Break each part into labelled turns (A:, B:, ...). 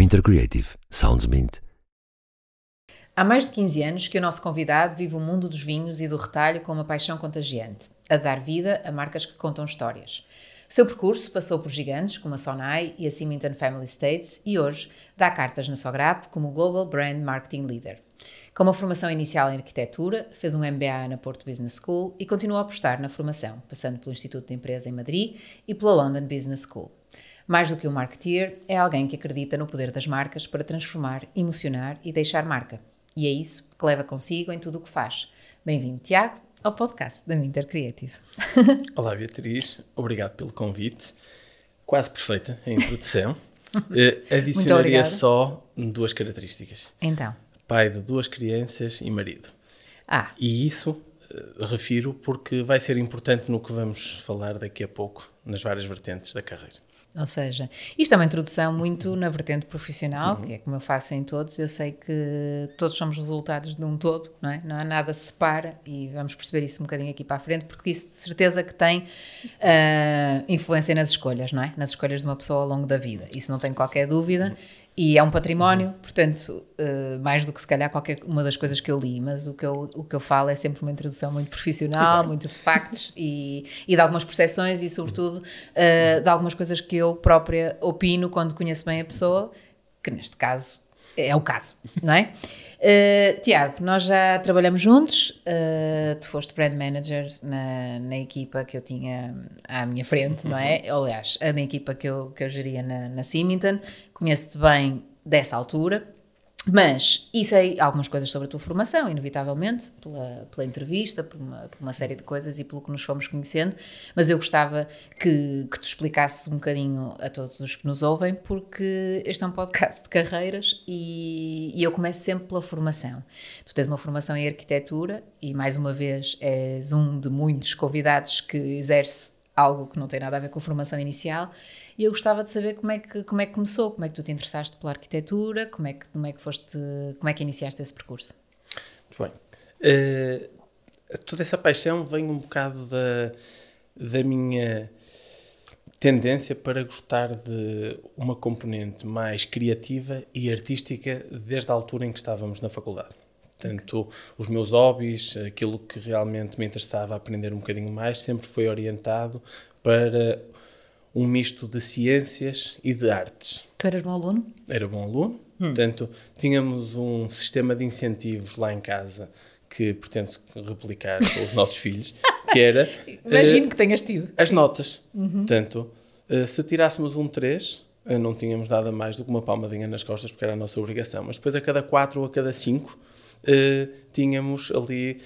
A: Minter Creative Sounds Mint.
B: Há mais de 15 anos que o nosso convidado vive o mundo dos vinhos e do retalho com uma paixão contagiante, a dar vida a marcas que contam histórias. O seu percurso passou por gigantes como a Sonai e a Symington Family Estates e hoje dá cartas na Sograp como Global Brand Marketing Leader. Com uma formação inicial em arquitetura, fez um MBA na Porto Business School e continua a apostar na formação, passando pelo Instituto de Empresa em Madrid e pela London Business School. Mais do que um marketeer, é alguém que acredita no poder das marcas para transformar, emocionar e deixar marca. E é isso que leva consigo em tudo o que faz. Bem-vindo, Tiago, ao podcast da Minter Creative.
C: Olá, Beatriz. Obrigado pelo convite. Quase perfeita a introdução. Adicionaria só duas características.
B: Então.
C: Pai de 2 crianças e marido. E isso refiro porque vai ser importante no que vamos falar daqui a pouco, nas várias vertentes da carreira.
B: Ou seja, isto é uma introdução muito na vertente profissional, que é como eu faço em todos. Eu sei que todos somos resultados de um todo, não é? Não há nada que se separa e vamos perceber isso um bocadinho aqui para a frente, porque isso de certeza que tem influência nas escolhas, não é? Nas escolhas de uma pessoa ao longo da vida. Isso não tenho qualquer dúvida. E é um património, portanto, mais do que se calhar qualquer uma das coisas que eu li, mas o que eu falo é sempre uma introdução muito profissional, muito de factos e de algumas percepções e, sobretudo, de algumas coisas que eu própria opino quando conheço bem a pessoa, que neste caso é o caso, não é? Tiago, nós já trabalhamos juntos, tu foste brand manager na equipa que eu tinha à minha frente, não é? Aliás, na equipa que eu geria na Symington, conheço-te bem dessa altura, mas e sei algumas coisas sobre a tua formação, inevitavelmente, pela entrevista, por uma série de coisas e pelo que nos fomos conhecendo, mas eu gostava que tu explicasses um bocadinho a todos os que nos ouvem, porque este é um podcast de carreiras e eu começo sempre pela formação. Tu tens uma formação em arquitetura e, mais uma vez, és um de muitos convidados que exerce algo que não tem nada a ver com a formação inicial. E eu gostava de saber como é que começou, como é que tu te interessaste pela arquitetura, como é que iniciaste esse percurso?
C: Muito bem. Toda essa paixão vem um bocado da minha tendência para gostar de uma componente mais criativa e artística desde a altura em que estávamos na faculdade. Portanto, os meus hobbies, aquilo que realmente me interessava aprender um bocadinho mais, sempre foi orientado para um misto de ciências e de artes.
B: Tu eras bom aluno?
C: Era bom aluno. Portanto, tínhamos um sistema de incentivos lá em casa que pretendo replicar com os nossos filhos, que era...
B: Imagino que tenhas tido.
C: As notas. Portanto, se tirássemos um 3, não tínhamos nada mais do que uma palmadinha nas costas, porque era a nossa obrigação. Mas depois, a cada 4 ou a cada 5, tínhamos ali,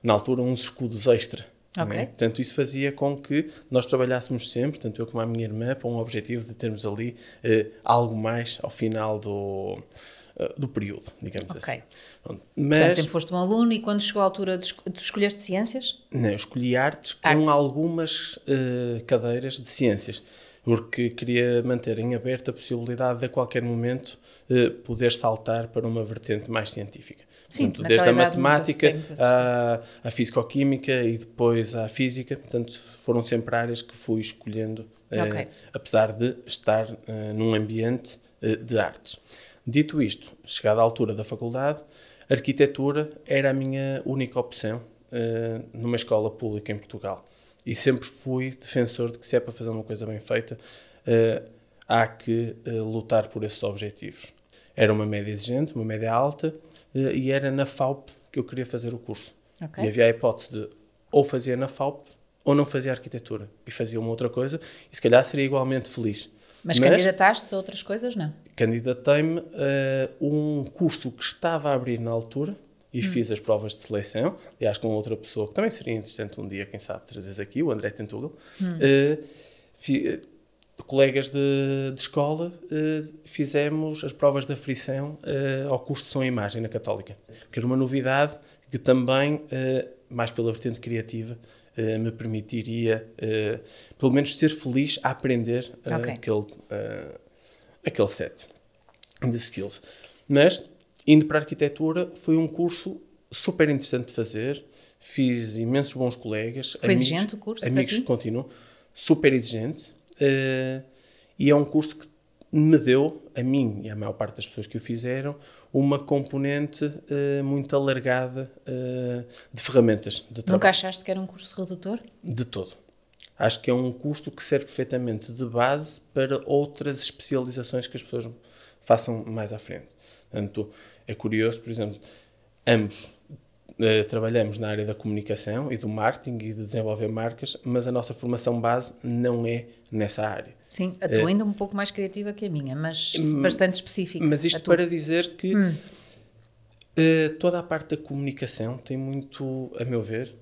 C: na altura, uns escudos extra.
B: Okay.
C: Portanto, isso fazia com que nós trabalhássemos sempre, tanto eu como a minha irmã, para um objetivo de termos ali algo mais ao final do período, digamos assim.
B: Pronto, portanto, sempre foste um aluno e quando chegou a altura de escolheste ciências?
C: Não, eu escolhi artes com algumas cadeiras de ciências, porque queria manter em aberto a possibilidade de a qualquer momento poder saltar para uma vertente mais científica.
B: Sim,
C: portanto, desde a matemática à fisicoquímica e depois à física, portanto, foram sempre áreas que fui escolhendo, apesar de estar num ambiente de artes. Dito isto, chegada à altura da faculdade, a arquitetura era a minha única opção numa escola pública em Portugal. E sempre fui defensor de que, se é para fazer uma coisa bem feita, há que lutar por esses objetivos. Era uma média exigente, uma média alta, e era na FAUP que eu queria fazer o curso. E havia a hipótese de ou fazia na FAUP ou não fazia arquitetura. E fazia uma outra coisa, e se calhar seria igualmente feliz.
B: Mas candidataste a outras coisas, não?
C: Candidatei-me a um curso que estava a abrir na altura, e fiz as provas de seleção, aliás, com outra pessoa que também seria interessante um dia, quem sabe, trazeres aqui, o André Tentugal. Colegas de escola, fizemos as provas de aferição ao curso de Som e Imagem na Católica, que era uma novidade que também, mais pela vertente criativa, me permitiria, pelo menos, ser feliz a aprender aquele set de skills. Mas, indo para a arquitetura, foi um curso super interessante de fazer, fiz imensos bons colegas.
B: Foi exigente o curso?
C: Amigos que continuam, super exigente, e é um curso que me deu, a mim e à maior parte das pessoas que o fizeram, uma componente muito alargada de ferramentas de trabalho.
B: Nunca achaste que era um curso redutor?
C: De todo. Acho que é um curso que serve perfeitamente de base para outras especializações que as pessoas façam mais à frente. Portanto, é curioso, por exemplo, ambos trabalhamos na área da comunicação e do marketing e de desenvolver marcas, mas a nossa formação base não é nessa área.
B: Sim, a tua ainda um pouco mais criativa que a minha, mas bastante específica.
C: Mas isto para dizer que toda a parte da comunicação tem muito, a meu ver,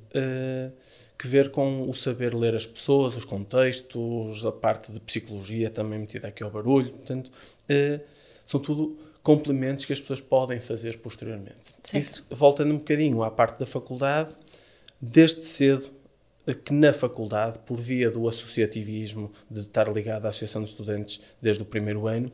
C: que ver com o saber ler as pessoas, os contextos, a parte de psicologia também metida aqui ao barulho. Portanto, são tudo complementos que as pessoas podem fazer posteriormente.
B: Certo.
C: Isso, voltando um bocadinho à parte da faculdade, desde cedo que na faculdade, por via do associativismo, de estar ligado à Associação de Estudantes desde o primeiro ano,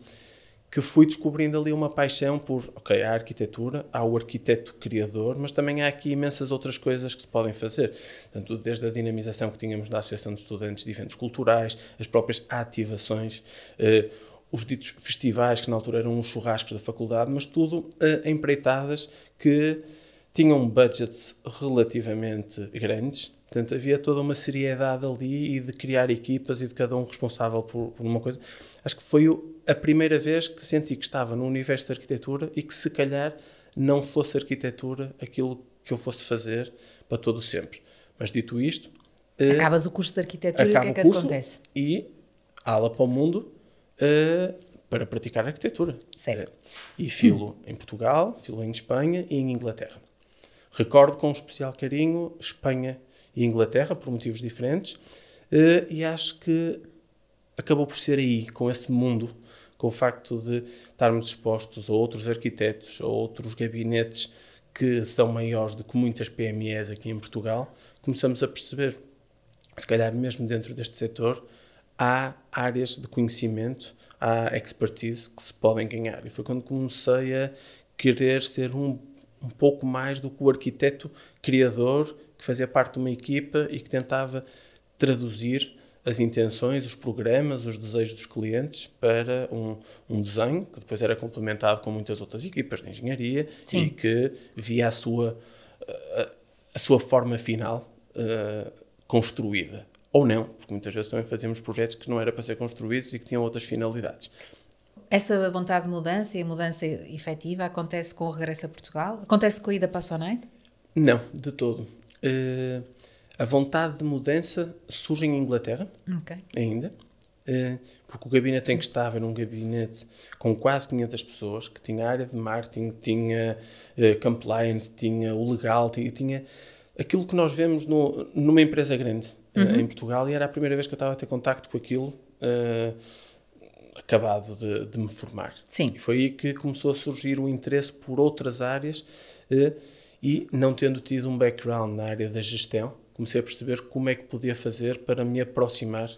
C: que fui descobrindo ali uma paixão por, a arquitetura, há o arquiteto criador, mas também há aqui imensas outras coisas que se podem fazer. Portanto, desde a dinamização que tínhamos na Associação de Estudantes de eventos culturais, as próprias ativações, os ditos festivais, que na altura eram os churrascos da faculdade, mas tudo empreitadas que tinham budgets relativamente grandes. Portanto, havia toda uma seriedade ali e de criar equipas e de cada um responsável por uma coisa. Acho que foi a primeira vez que senti que estava no universo da arquitetura e que, se calhar, não fosse arquitetura aquilo que eu fosse fazer para todo sempre. Mas, dito isto...
B: Acabas o curso de arquitetura e o que é que acontece?
C: E ala para o mundo para praticar arquitetura.
B: Certo.
C: E filo em Portugal, filo em Espanha e em Inglaterra. Recordo com um especial carinho Espanha e Inglaterra, por motivos diferentes, e acho que acabou por ser aí, com esse mundo, com o facto de estarmos expostos a outros arquitetos, a outros gabinetes que são maiores do que muitas PMEs aqui em Portugal, começamos a perceber, se calhar mesmo dentro deste setor, há áreas de conhecimento, há expertise que se podem ganhar. E foi quando comecei a querer ser um pouco mais do que o arquiteto criador, que fazia parte de uma equipa e que tentava traduzir as intenções, os programas, os desejos dos clientes para um desenho que depois era complementado com muitas outras equipas de engenharia. Sim. E que via a sua forma final construída. Ou não, porque muitas vezes também fazíamos projetos que não era para ser construídos e que tinham outras finalidades.
B: Essa vontade de mudança e a mudança efetiva acontece com o regresso a Portugal? Acontece com a ida para a Sonai?
C: Não, de todo. A vontade de mudança surge em Inglaterra, ainda, porque o gabinete em que estava era um gabinete com quase 500 pessoas, que tinha área de marketing, tinha compliance, tinha o legal, tinha aquilo que nós vemos numa empresa grande em Portugal, e era a primeira vez que eu estava a ter contacto com aquilo, acabado de me formar.
B: Sim.
C: E foi aí que começou a surgir o interesse por outras áreas, e não tendo tido um background na área da gestão, comecei a perceber como é que podia fazer para me aproximar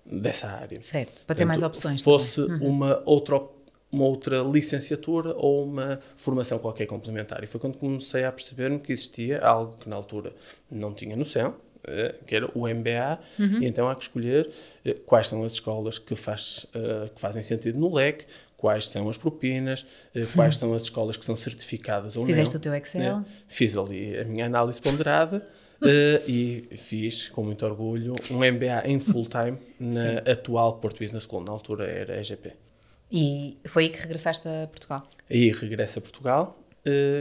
C: dessa área.
B: Certo, para ter mais opções.
C: Fosse uma outra licenciatura ou uma formação qualquer complementar. E foi quando comecei a perceber-me que existia algo que na altura não tinha noção, que era o MBA, e então há que escolher quais são as escolas que fazem sentido no leque, quais são as propinas, quais são as escolas que são certificadas ou não.
B: Fizeste o teu Excel?
C: Fiz ali a minha análise ponderada e fiz, com muito orgulho, um MBA em full-time na atual Porto Business School, na altura era a EGP.
B: E foi aí que regressaste a Portugal?
C: Aí regresso a Portugal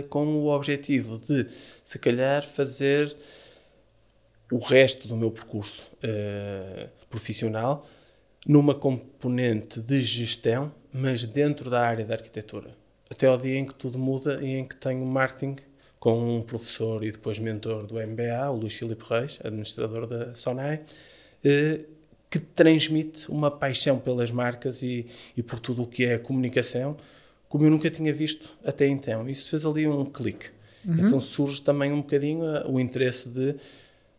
C: com o objetivo de, se calhar, fazer o resto do meu percurso profissional numa componente de gestão, mas dentro da área da arquitetura. Até ao dia em que tudo muda e em que tenho marketing com um professor e depois mentor do MBA, o Luís Filipe Reis, administrador da Sonai, que transmite uma paixão pelas marcas e por tudo o que é a comunicação, como eu nunca tinha visto até então. Isso fez ali um clique. Então surge também um bocadinho o interesse de,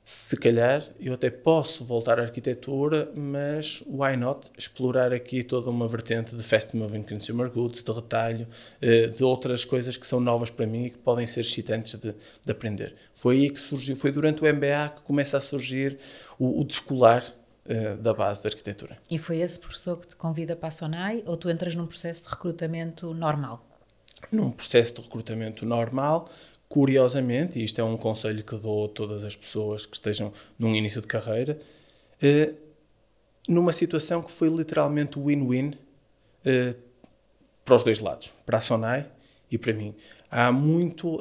C: se calhar, eu até posso voltar à arquitetura, mas why not explorar aqui toda uma vertente de fast moving consumer goods, de retalho, de outras coisas que são novas para mim e que podem ser excitantes de aprender. Foi aí que surgiu, foi durante o MBA que começa a surgir o descolar da base da arquitetura.
B: E foi esse professor que te convida para a Sonai ou tu entras num processo de recrutamento normal?
C: Num processo de recrutamento normal, curiosamente, e isto é um conselho que dou a todas as pessoas que estejam num início de carreira, numa situação que foi literalmente win-win para os dois lados, para a Sonai e para mim. Há muito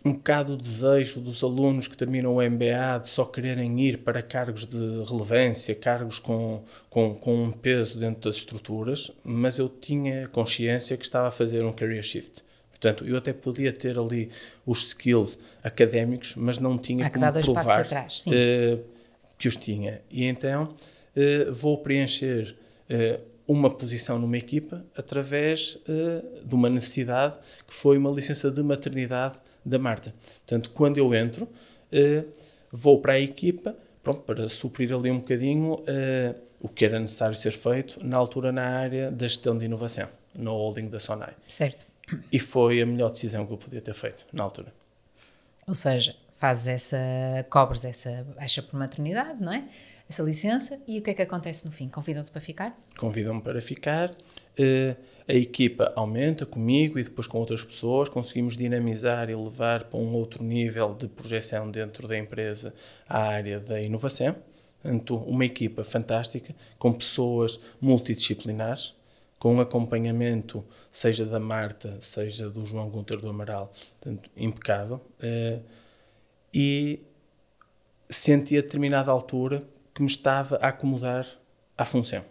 C: um bocado o desejo dos alunos que terminam o MBA de só quererem ir para cargos de relevância, cargos com um peso dentro das estruturas, mas eu tinha consciência que estava a fazer um career shift. Portanto, eu até podia ter ali os skills académicos, mas não tinha como provar
B: atrás,
C: que os tinha. E então vou preencher uma posição numa equipa através de uma necessidade que foi uma licença de maternidade da Marta. Portanto, quando eu entro, vou para a equipa, pronto, para suprir ali um bocadinho o que era necessário ser feito na altura na área da gestão de inovação, no holding da Sonai.
B: Certo.
C: E foi a melhor decisão que eu podia ter feito na altura.
B: Ou seja, cobres essa baixa por maternidade, não é? Essa licença, e o que é que acontece no fim? Convidam-te para ficar?
C: Convidam-me para ficar, a equipa aumenta comigo e depois com outras pessoas, conseguimos dinamizar e levar para um outro nível de projeção dentro da empresa à área da inovação. Portanto, uma equipa fantástica, com pessoas multidisciplinares, com um acompanhamento, seja da Marta, seja do João Gunter do Amaral, portanto, impecável. E senti a determinada altura que me estava a acomodar à função.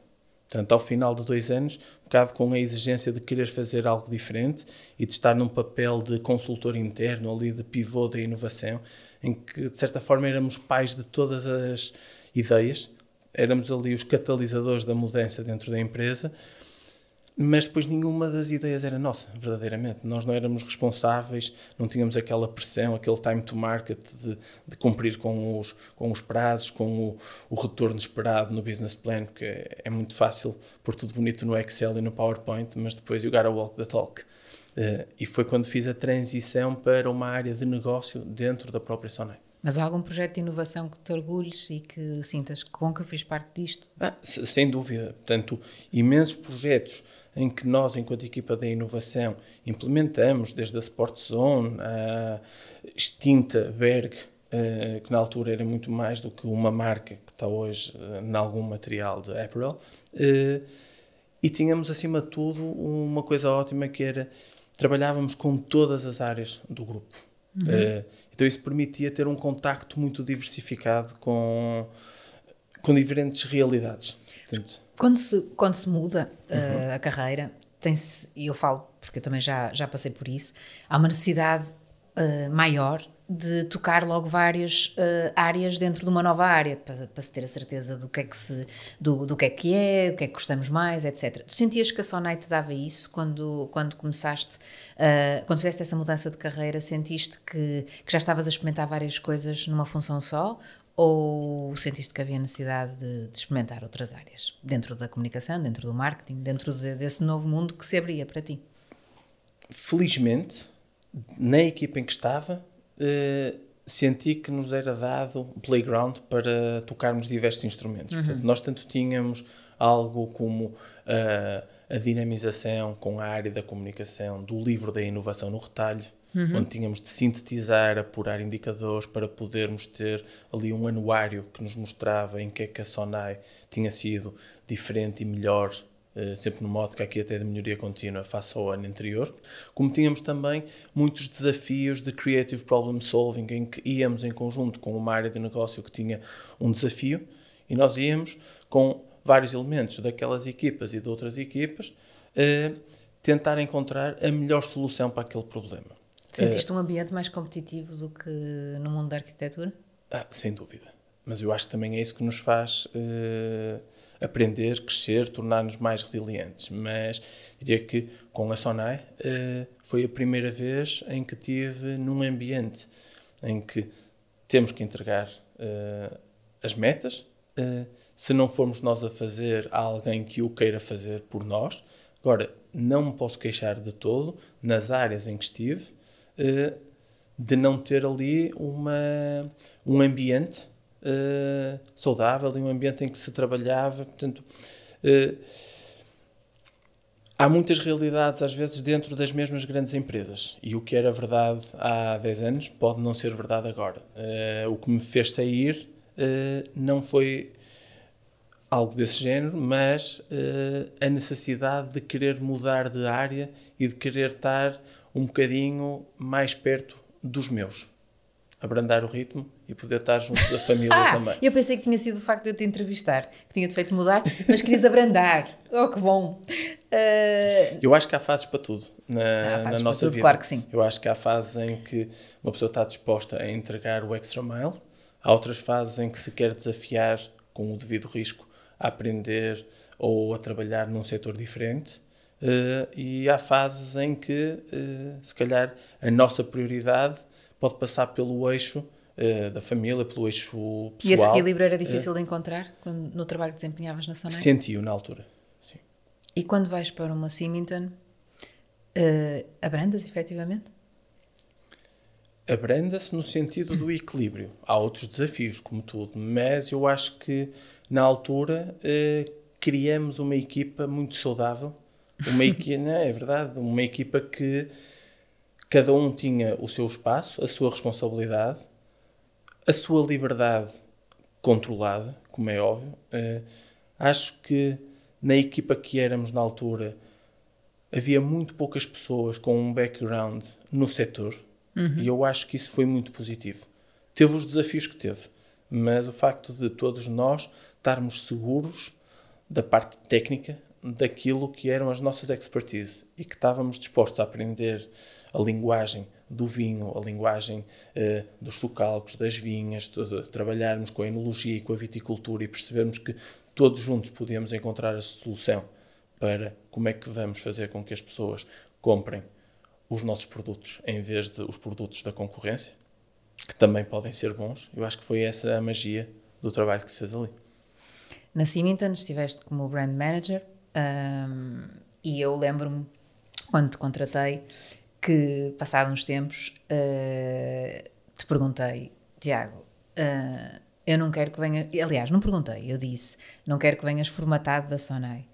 C: Portanto, ao final de 2 anos, um bocado com a exigência de querer fazer algo diferente e de estar num papel de consultor interno, ali de pivô da inovação, em que, de certa forma, éramos pais de todas as ideias, éramos ali os catalisadores da mudança dentro da empresa, mas depois nenhuma das ideias era nossa, verdadeiramente. Nós não éramos responsáveis, não tínhamos aquela pressão, aquele time to market de cumprir com os prazos, com o retorno esperado no business plan, porque é muito fácil pôr tudo bonito no Excel e no PowerPoint, mas depois you gotta walk the talk. E foi quando fiz a transição para uma área de negócio dentro da própria Sonai.
B: Mas há algum projeto de inovação que te orgulhes e que sintas que bom que eu fiz parte disto?
C: Sem dúvida. Portanto, imensos projetos em que nós, enquanto equipa da inovação, implementamos, desde a Sport Zone, a extinta Berg, que na altura era muito mais do que uma marca que está hoje em algum material de apparel, e tínhamos, acima de tudo, uma coisa ótima que era, trabalhávamos com todas as áreas do grupo. Então isso permitia ter um contacto muito diversificado com diferentes realidades. Portanto,
B: quando se muda a carreira, e eu falo porque eu também já passei por isso, há uma necessidade maior de tocar logo várias áreas dentro de uma nova área, para se ter a certeza do que é que o que gostamos mais, etc. Tu sentias que a Sonai te dava isso quando começaste, quando fizeste essa mudança de carreira, sentiste que já estavas a experimentar várias coisas numa função só, ou sentiste que havia necessidade de experimentar outras áreas, dentro da comunicação, dentro do marketing, dentro desse novo mundo que se abria para ti?
C: Felizmente, na equipa em que estava, senti que nos era dado um playground para tocarmos diversos instrumentos. Portanto, nós tanto tínhamos algo como a dinamização com a área da comunicação do livro da inovação no retalho, onde tínhamos de sintetizar, apurar indicadores para podermos ter ali um anuário que nos mostrava em que é que a Sonai tinha sido diferente e melhor, sempre numa ótica aqui até de melhoria contínua face ao ano anterior. Como tínhamos também muitos desafios de creative problem solving, em que íamos em conjunto com uma área de negócio que tinha um desafio, e nós íamos com vários elementos daquelas equipas e de outras equipas tentar encontrar a melhor solução para aquele problema.
B: Sentiste um ambiente mais competitivo do que no mundo da arquitetura?
C: Sem dúvida. Mas eu acho que também é isso que nos faz aprender, crescer, tornar-nos mais resilientes. Mas diria que com a Sonai foi a primeira vez em que tive num ambiente em que temos que entregar as metas. Se não formos nós a fazer, há alguém que o queira fazer por nós. Agora, não me posso queixar de todo, nas áreas em que estive, de não ter ali um ambiente saudável e um ambiente em que se trabalhava. Portanto, há muitas realidades, às vezes, dentro das mesmas grandes empresas. E o que era verdade há 10 anos pode não ser verdade agora. O que me fez sair não foi algo desse género, mas a necessidade de querer mudar de área e de querer estar um bocadinho mais perto dos meus. Abrandar o ritmo e poder estar junto da família também.
B: Eu pensei que tinha sido o facto de eu te entrevistar, que tinha-te feito mudar, mas querias abrandar. Oh, que bom!
C: Eu acho que há fases para tudo na nossa vida.
B: Claro que sim.
C: Eu acho que há fases em que uma pessoa está disposta a entregar o extra mile, há outras fases em que se quer desafiar com o devido risco a aprender ou a trabalhar num setor diferente. E há fases em que, se calhar, a nossa prioridade pode passar pelo eixo da família, pelo eixo pessoal.
B: E esse equilíbrio era difícil de encontrar no trabalho que desempenhavas na Sonai?
C: Senti-o na altura, sim.
B: E quando vais para uma Symington, abrandas efetivamente?
C: Abranda-se no sentido do equilíbrio. Há outros desafios, como tudo, mas eu acho que na altura criamos uma equipa muito saudável. É verdade, uma equipa que cada um tinha o seu espaço, a sua responsabilidade, a sua liberdade controlada, como é óbvio. Acho que na equipa que éramos na altura havia muito poucas pessoas com um background no setor. E eu acho que isso foi muito positivo. Teve os desafios que teve, mas o facto de todos nós estarmos seguros da parte técnica, daquilo que eram as nossas expertise e que estávamos dispostos a aprender a linguagem do vinho, a linguagem dos socalcos, das vinhas, trabalharmos com a enologia e com a viticultura e percebermos que todos juntos podíamos encontrar a solução para como é que vamos fazer com que as pessoas comprem os nossos produtos em vez de os produtos da concorrência, que também podem ser bons. Eu acho que foi essa a magia do trabalho que se fez ali.
B: Na Symington estiveste como brand manager e eu lembro-me, quando te contratei, que passados uns tempos te perguntei, Tiago, eu não quero que venhas... Aliás, não perguntei, eu disse, não quero que venhas formatado da Sonai.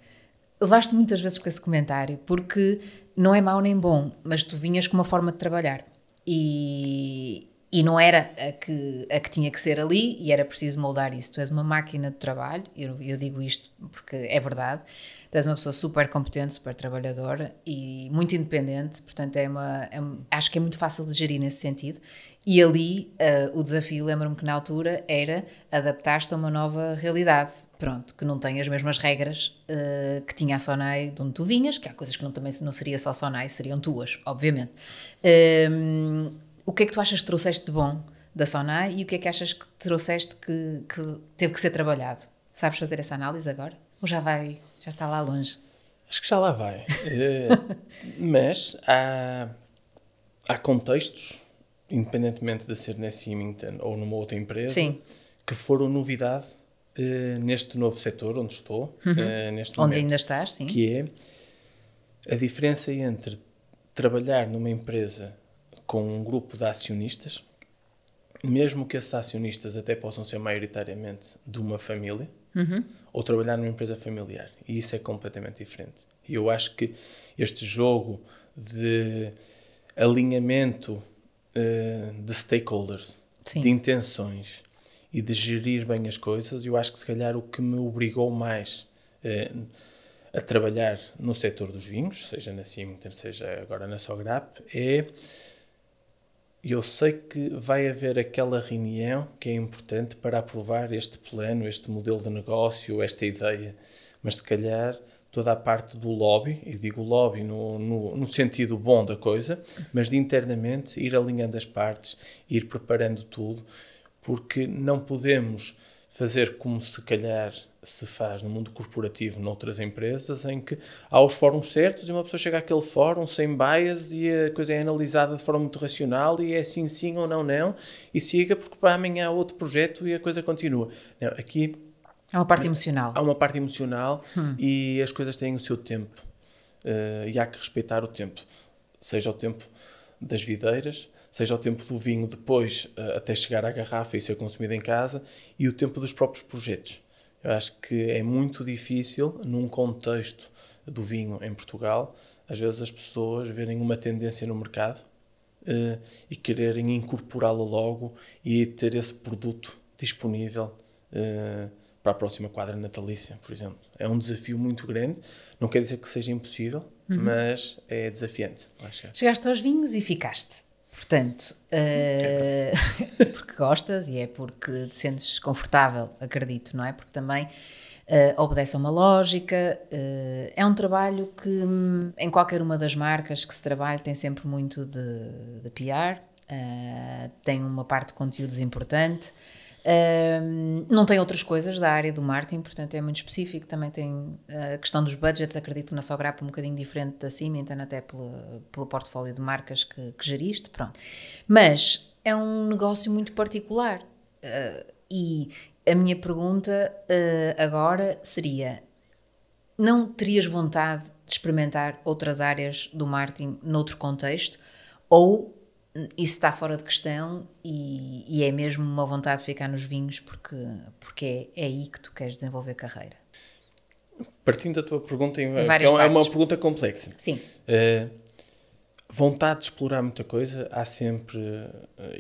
B: Levaste muitas vezes com esse comentário, porque não é mau nem bom, mas tu vinhas com uma forma de trabalhar e não era a que tinha que ser ali e era preciso moldar isso. Tu és uma máquina de trabalho, eu digo isto porque é verdade, tu és uma pessoa super competente, super trabalhadora e muito independente, portanto acho que é muito fácil de gerir nesse sentido. E ali o desafio, lembro-me que na altura era adaptar-te a uma nova realidade, pronto, que não tem as mesmas regras que tinha a Sonai de onde tu vinhas, que há coisas que também não seria só Sonai, seriam tuas, obviamente. O que é que tu achas que trouxeste de bom da Sonai e o que é que achas que trouxeste que teve que ser trabalhado? Sabes fazer essa análise agora? Ou já está lá longe?
C: Acho que já lá vai. Mas há contextos, independentemente de ser na Symington ou numa outra empresa,
B: sim,
C: que foram novidade neste novo setor onde estou, neste
B: onde
C: momento,
B: ainda estás, sim.
C: Que é a diferença entre trabalhar numa empresa com um grupo de acionistas, mesmo que esses acionistas até possam ser maioritariamente de uma família, ou trabalhar numa empresa familiar. E isso é completamente diferente. E eu acho que este jogo de alinhamento de stakeholders, sim, de intenções e de gerir bem as coisas, eu acho que se calhar o que me obrigou mais a trabalhar no setor dos vinhos, seja na Symington, seja agora na Sograp, eu sei que vai haver aquela reunião que é importante para aprovar este plano, este modelo de negócio, esta ideia, mas se calhar toda a parte do lobby, e digo lobby no sentido bom da coisa, mas de internamente ir alinhando as partes, ir preparando tudo, porque não podemos fazer como se calhar se faz no mundo corporativo noutras empresas, em que há os fóruns certos e uma pessoa chega àquele fórum sem bias e a coisa é analisada de forma muito racional e é sim, sim ou não, e siga porque para amanhã há outro projeto e a coisa continua. Não, aqui
B: há uma parte emocional.
C: Há uma parte emocional e as coisas têm o seu tempo e há que respeitar o tempo. Seja o tempo das videiras, seja o tempo do vinho depois até chegar à garrafa e ser consumido em casa, e o tempo dos próprios projetos. Eu acho que é muito difícil, num contexto do vinho em Portugal, às vezes as pessoas verem uma tendência no mercado e quererem incorporá-lo logo e ter esse produto disponível para a próxima quadra natalícia, por exemplo. É um desafio muito grande, não quer dizer que seja impossível, mas é desafiante.
B: Chegaste aos vinhos e ficaste. Portanto, porque gostas e é porque te sentes confortável, acredito, não é? Porque também obedece a uma lógica, é um trabalho que em qualquer uma das marcas que se trabalha tem sempre muito de PR, tem uma parte de conteúdos importante, não tem outras coisas da área do marketing, portanto é muito específico. Também tem a questão dos budgets, acredito na Sograp um bocadinho diferente da Symington, até pelo portfólio de marcas que geriste, pronto. Mas é um negócio muito particular e a minha pergunta agora seria: não terias vontade de experimentar outras áreas do marketing noutro contexto, ou isso está fora de questão e é mesmo uma vontade de ficar nos vinhos porque é aí que tu queres desenvolver carreira?
C: Partindo da tua pergunta,
B: em várias partes.
C: É uma pergunta complexa.
B: Sim.
C: Vontade de explorar muita coisa há sempre,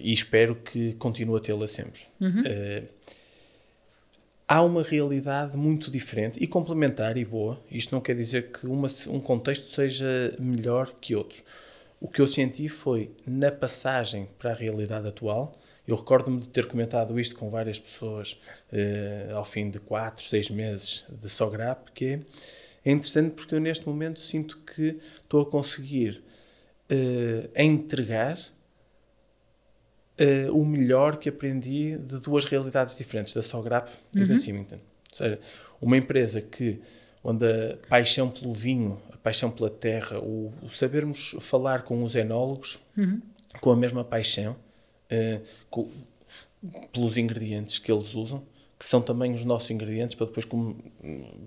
C: e espero que continue a tê-la sempre. Há uma realidade muito diferente e complementar e boa. Isto não quer dizer que um contexto seja melhor que outros. O que eu senti foi, na passagem para a realidade atual, eu recordo-me de ter comentado isto com várias pessoas ao fim de 4, 6 meses de Sograp, que é interessante porque eu neste momento sinto que estou a conseguir entregar o melhor que aprendi de duas realidades diferentes, da Sograp e da Symington. Ou seja, uma empresa onde a paixão pelo vinho, a paixão pela terra, o sabermos falar com os enólogos com a mesma paixão, pelos ingredientes que eles usam, que são também os nossos ingredientes, para depois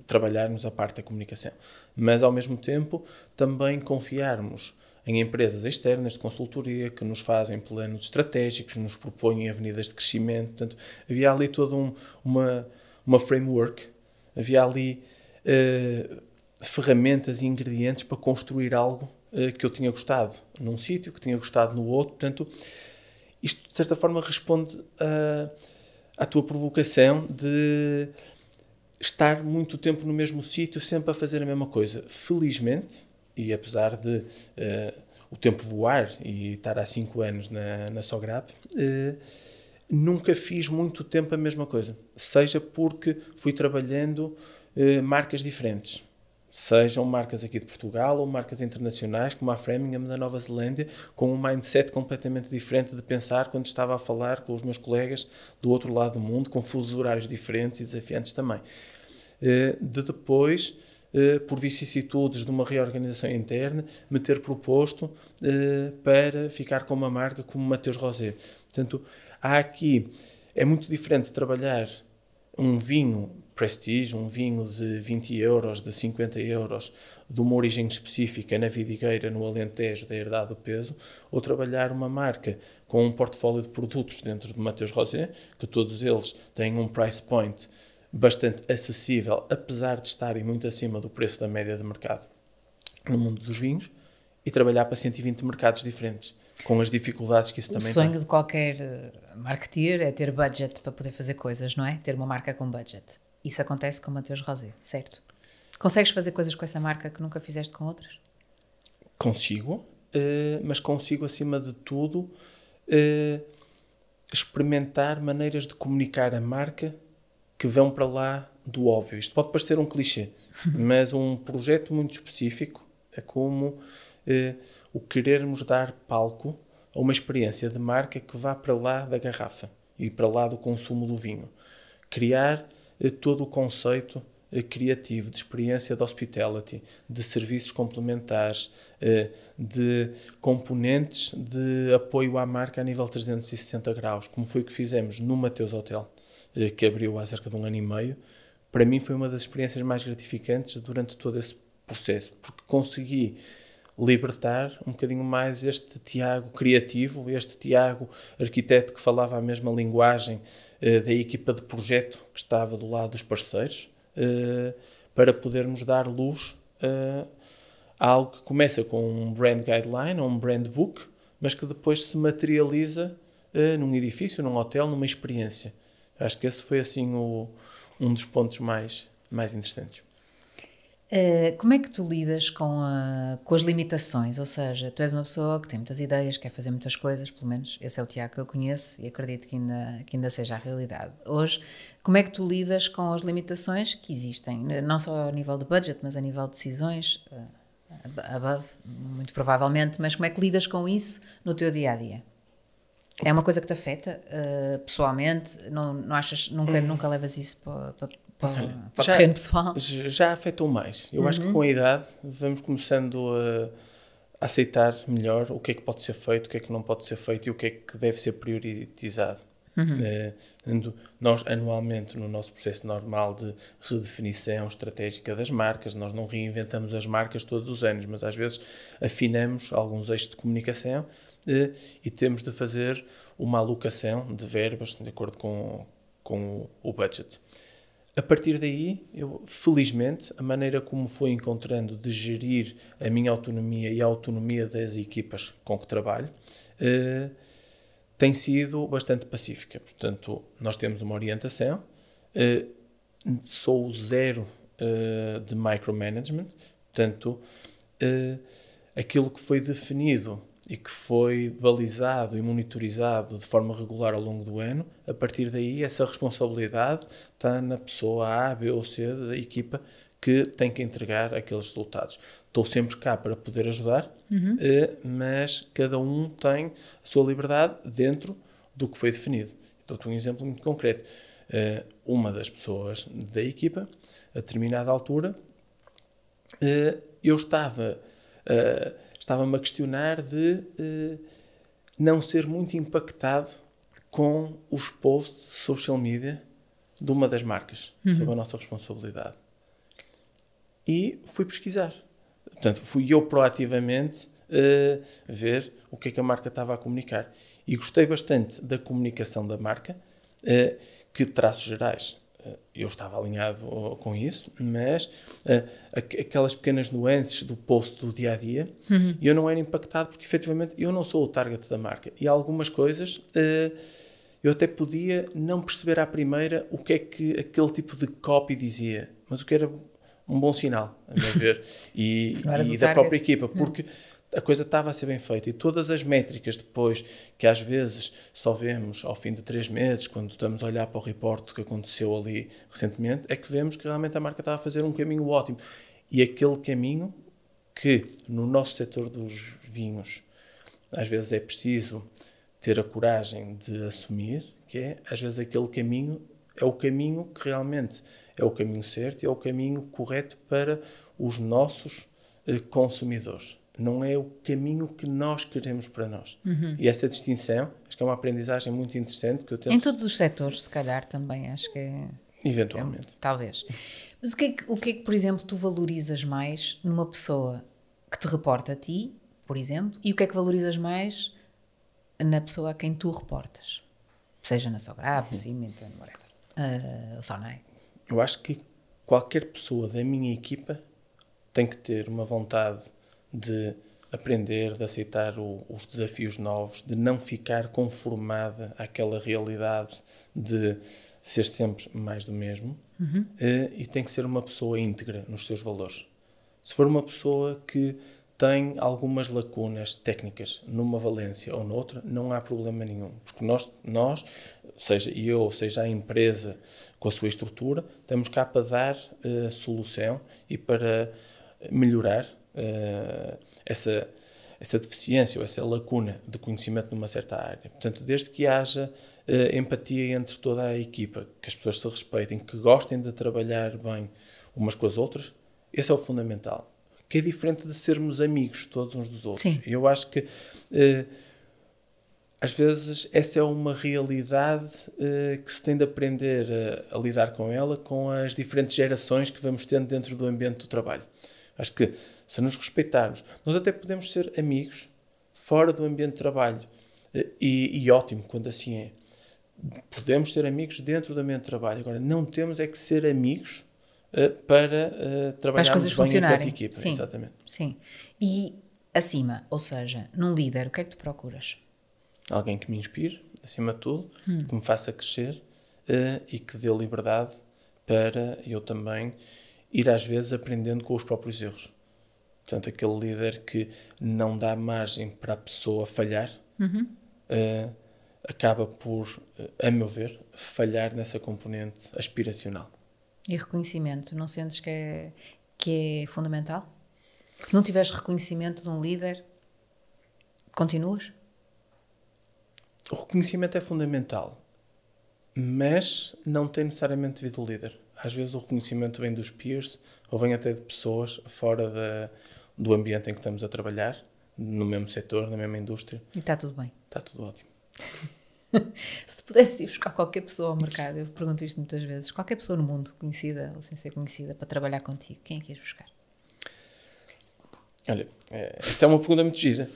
C: trabalharmos a parte da comunicação. Mas, ao mesmo tempo, também confiarmos em empresas externas de consultoria que nos fazem planos estratégicos, nos propõem avenidas de crescimento. Portanto, havia ali toda uma framework, havia ali ferramentas e ingredientes para construir algo que eu tinha gostado num sítio, que tinha gostado no outro. Portanto, isto de certa forma responde à tua provocação de estar muito tempo no mesmo sítio, sempre a fazer a mesma coisa. Felizmente, e apesar de o tempo voar e estar há 5 anos na Sograp, nunca fiz muito tempo a mesma coisa. Seja porque fui trabalhando marcas diferentes. Sejam marcas aqui de Portugal ou marcas internacionais, como a Framingham da Nova Zelândia, com um mindset completamente diferente de pensar quando estava a falar com os meus colegas do outro lado do mundo, com fusos horários diferentes e desafiantes também. De depois, por vicissitudes de uma reorganização interna, me ter proposto para ficar com uma marca como Mateus Rosé. Portanto, há aqui, é muito diferente trabalhar um vinho prestige, um vinho de 20 euros, de 50 euros, de uma origem específica na Vidigueira, no Alentejo, da Herdade do Peso, ou trabalhar uma marca com um portfólio de produtos dentro de Mateus Rosé, que todos eles têm um price point bastante acessível, apesar de estarem muito acima do preço da média de mercado no mundo dos vinhos, e trabalhar para 120 mercados diferentes, com as dificuldades que isso também tem.
B: O sonho de qualquer marketeer é ter budget para poder fazer coisas, não é? Ter uma marca com budget. Isso acontece com o Mateus Rosé, certo? Consegues fazer coisas com essa marca que nunca fizeste com outras?
C: Consigo, mas consigo, acima de tudo, experimentar maneiras de comunicar a marca que vão para lá do óbvio. Isto pode parecer um clichê, mas um projeto muito específico é como o querermos dar palco a uma experiência de marca que vá para lá da garrafa e para lá do consumo do vinho. Criar todo o conceito criativo, de experiência de hospitality, de serviços complementares, de componentes de apoio à marca a nível 360 graus, como foi o que fizemos no Mateus Hotel, que abriu há cerca de 1 ano e meio. Para mim foi uma das experiências mais gratificantes durante todo esse processo, porque consegui libertar um bocadinho mais este Tiago criativo, este Tiago arquiteto que falava a mesma linguagem da equipa de projeto que estava do lado dos parceiros, para podermos dar luz a algo que começa com um brand guideline ou um brand book, mas que depois se materializa num edifício, num hotel, numa experiência. Acho que esse foi assim um dos pontos mais interessantes.
B: Como é que tu lidas com as limitações? Ou seja, tu és uma pessoa que tem muitas ideias, quer fazer muitas coisas, pelo menos esse é o Tiago que eu conheço e acredito que ainda seja a realidade. Hoje, como é que tu lidas com as limitações que existem? Não só a nível de budget, mas a nível de decisões, above, muito provavelmente, mas como é que lidas com isso no teu dia-a-dia? É uma coisa que te afeta pessoalmente? Não achas, nunca levas isso para o terreno pessoal?
C: Já afetou mais. Eu acho que com a idade vamos começando a aceitar melhor o que é que pode ser feito, o que é que não pode ser feito e o que é que deve ser priorizado. Nós, anualmente, no nosso processo normal de redefinição estratégica das marcas, nós não reinventamos as marcas todos os anos, mas às vezes afinamos alguns eixos de comunicação e temos de fazer uma alocação de verbas de acordo com o budget. A partir daí, felizmente, a maneira como fui encontrando de gerir a minha autonomia e a autonomia das equipas com que trabalho, tem sido bastante pacífica. Portanto, nós temos uma orientação, sou zero de micromanagement, portanto, aquilo que foi definido e que foi balizado e monitorizado de forma regular ao longo do ano, a partir daí essa responsabilidade está na pessoa A, B ou C da equipa que tem que entregar aqueles resultados. Estou sempre cá para poder ajudar, mas cada um tem a sua liberdade dentro do que foi definido. Dou-te um exemplo muito concreto. Uma das pessoas da equipa, a determinada altura, eu estava-me a questionar de não ser muito impactado com os posts de social media de uma das marcas, sob a nossa responsabilidade. E fui pesquisar. Portanto, fui eu proativamente ver o que é que a marca estava a comunicar. E gostei bastante da comunicação da marca, que traços gerais eu estava alinhado com isso, mas aquelas pequenas nuances do post do dia-a-dia, eu não era impactado porque efetivamente eu não sou o target da marca. E algumas coisas eu até podia não perceber à primeira o que é que aquele tipo de copy dizia, mas o que era um bom sinal, a meu ver, e da própria equipa, porque a coisa estava a ser bem feita e todas as métricas depois, que às vezes só vemos ao fim de 3 meses, quando estamos a olhar para o report que aconteceu ali recentemente, é que vemos que realmente a marca estava a fazer um caminho ótimo. E aquele caminho que no nosso setor dos vinhos às vezes é preciso ter a coragem de assumir, que é às vezes aquele caminho é o caminho que realmente é o caminho certo e é o caminho correto para os nossos consumidores. Não é o caminho que nós queremos para nós. E essa distinção, acho que é uma aprendizagem muito interessante que eu tento...
B: Em todos os setores, se calhar, também, acho que é...
C: Eventualmente.
B: Talvez. Mas o que é que, por exemplo, tu valorizas mais numa pessoa que te reporta a ti, por exemplo, e o que é que valorizas mais na pessoa a quem tu reportas? Seja na Sograp, Siemens, whatever. Sonai.
C: Eu acho que qualquer pessoa da minha equipa tem que ter uma vontade de aprender, de aceitar os desafios novos, de não ficar conformada àquela realidade de ser sempre mais do mesmo, e tem que ser uma pessoa íntegra nos seus valores. Se for uma pessoa que tem algumas lacunas técnicas numa valência ou noutra, não há problema nenhum, porque nós, seja eu, seja a empresa com a sua estrutura, estamos cá para dar solução e para melhorar essa deficiência ou essa lacuna de conhecimento numa certa área. Portanto, desde que haja empatia entre toda a equipa, que as pessoas se respeitem, que gostem de trabalhar bem umas com as outras, esse é o fundamental. Que é diferente de sermos amigos todos uns dos outros.
B: Sim.
C: Eu acho que às vezes essa é uma realidade que se tem de aprender a lidar com ela, com as diferentes gerações que vamos tendo dentro do ambiente do trabalho. Acho que se nos respeitarmos, nós até podemos ser amigos fora do ambiente de trabalho e ótimo quando assim é. Podemos ser amigos dentro do ambiente de trabalho. Agora, não temos é que ser amigos para trabalharmos bem enquanto equipa.
B: Sim,
C: exatamente.
B: Sim. E acima, ou seja, num líder, o que é que tu procuras?
C: Alguém que me inspire, acima de tudo, que me faça crescer e que dê liberdade para eu também ir às vezes aprendendo com os próprios erros. Portanto, aquele líder que não dá margem para a pessoa falhar, acaba por, a meu ver, falhar nessa componente aspiracional.
B: E reconhecimento, não sentes que é fundamental? Se não tiveres reconhecimento de um líder, continuas?
C: O reconhecimento é fundamental, mas não tem necessariamente devido ao líder. Às vezes o reconhecimento vem dos peers ou vem até de pessoas fora do ambiente em que estamos a trabalhar, no mesmo setor, na mesma indústria.
B: E está tudo bem.
C: Está tudo ótimo.
B: Se tu pudesses ir buscar qualquer pessoa ao mercado, eu pergunto isto muitas vezes, qualquer pessoa no mundo, conhecida ou sem ser conhecida, para trabalhar contigo, quem é que ias buscar?
C: Olha, essa é uma pergunta muito gira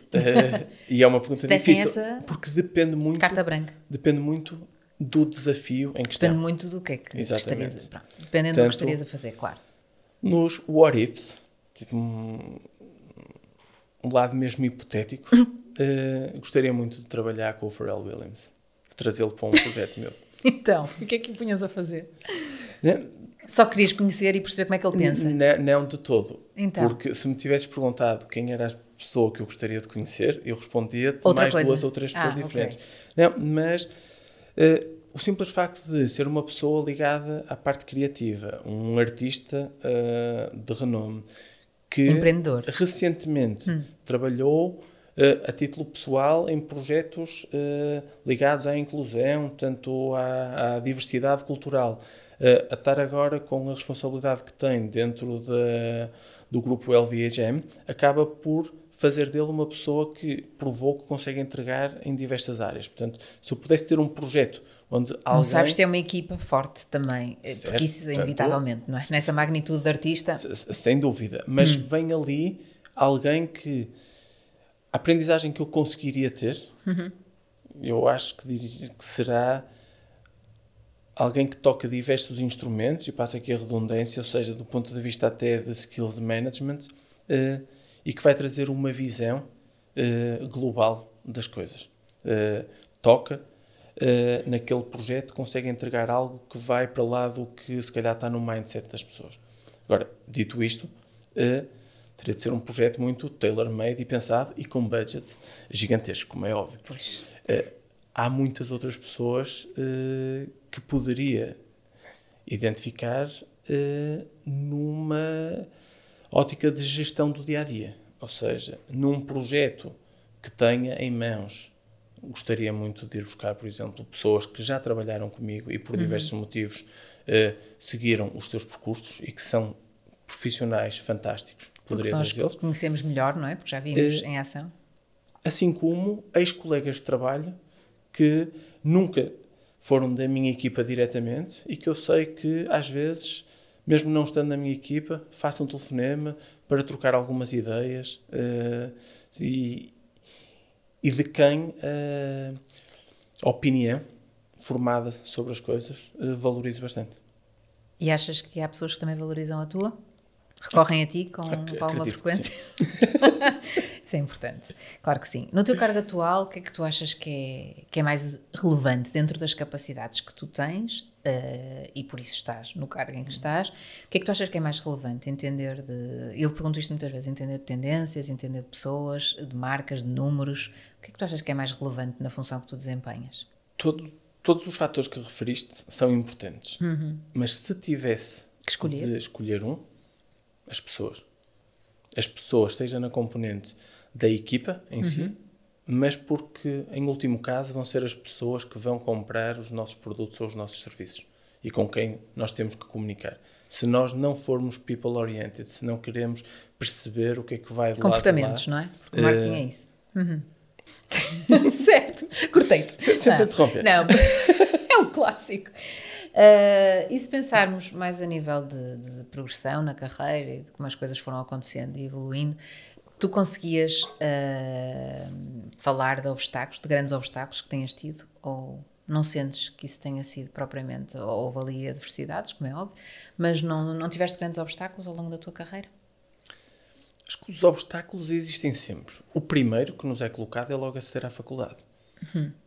C: e é uma pergunta difícil, porque depende muito...
B: Carta branca.
C: Depende muito do desafio em questão.
B: Depende muito do que é que
C: Exatamente.
B: gostarias, dependendo do que gostarias a fazer, claro.
C: Nos what ifs, tipo um lado mesmo hipotético, gostaria muito de trabalhar com o Pharrell Williams, de trazê-lo para um projeto meu.
B: Então, o que é que o punhas a fazer? Só querias conhecer e perceber como é que ele pensa?
C: Não de todo.
B: Então.
C: Porque se me tivesses perguntado quem era a pessoa que eu gostaria de conhecer, eu respondia-te mais duas ou três pessoas diferentes. Okay. Não, mas o simples facto de ser uma pessoa ligada à parte criativa, um artista de renome, que
B: empreendedor,
C: recentemente trabalhou a título pessoal em projetos ligados à inclusão, tanto à diversidade cultural, a estar agora com a responsabilidade que tem dentro do grupo LVMH, acaba por fazer dele uma pessoa que provou que consegue entregar em diversas áreas. Portanto, se eu pudesse ter um projeto onde alguém...
B: Não sabes ter uma equipa forte também, certo, porque isso é inevitavelmente, não é? Nessa magnitude de artista...
C: Sem dúvida, mas vem ali alguém que... A aprendizagem que eu conseguiria ter, eu acho que diria que será alguém que toca diversos instrumentos, e passa aqui a redundância, ou seja, do ponto de vista até de skills management, e que vai trazer uma visão global das coisas. Toca naquele projeto, consegue entregar algo que vai para lá do que se calhar está no mindset das pessoas. Agora, dito isto, teria de ser um projeto muito tailor-made e pensado e com budget gigantesco, como é óbvio. Há muitas outras pessoas que poderia identificar numa ótica de gestão do dia-a-dia. Ou seja, num projeto que tenha em mãos, gostaria muito de ir buscar, por exemplo, pessoas que já trabalharam comigo e por diversos motivos seguiram os seus percursos e que são profissionais fantásticos.
B: Porque são os que conhecemos melhor, não é? Porque já vimos em ação.
C: Assim como ex-colegas de trabalho que nunca foram da minha equipa diretamente e que eu sei que, às vezes, mesmo não estando na minha equipa, faço um telefonema para trocar algumas ideias e de quem a opinião formada sobre as coisas valorizo bastante.
B: E achas que há pessoas que também valorizam a tua? Recorrem a ti com alguma frequência? Isso é importante. Claro que sim. No teu cargo atual, o que é que tu achas que é mais relevante dentro das capacidades que tu tens e por isso estás no cargo em que estás? O que é que tu achas que é mais relevante? Eu pergunto isto muitas vezes, entender de tendências, entender de pessoas, de marcas, de números. O que é que tu achas que é mais relevante na função que tu desempenhas?
C: Todos os fatores que referiste são importantes. Mas se tivesse de escolher um, as pessoas, seja na componente da equipa em si, mas porque, em último caso, vão ser as pessoas que vão comprar os nossos produtos ou os nossos serviços e com quem nós temos que comunicar. Se nós não formos people-oriented, se não queremos perceber o que é que vai de lá de lá...
B: Comportamentos, não é? Porque o marketing é isso. Certo, cortei-te.
C: Sempre interromper.
B: Não, é um clássico. E se pensarmos mais a nível de progressão na carreira e de como as coisas foram acontecendo e evoluindo, tu conseguias falar de obstáculos, de grandes obstáculos que tenhas tido? Ou não sentes que isso tenha sido propriamente, houve ali adversidades, como é óbvio, mas não tiveste grandes obstáculos ao longo da tua carreira?
C: Acho que os obstáculos existem sempre. O primeiro que nos é colocado é logo aceder à faculdade.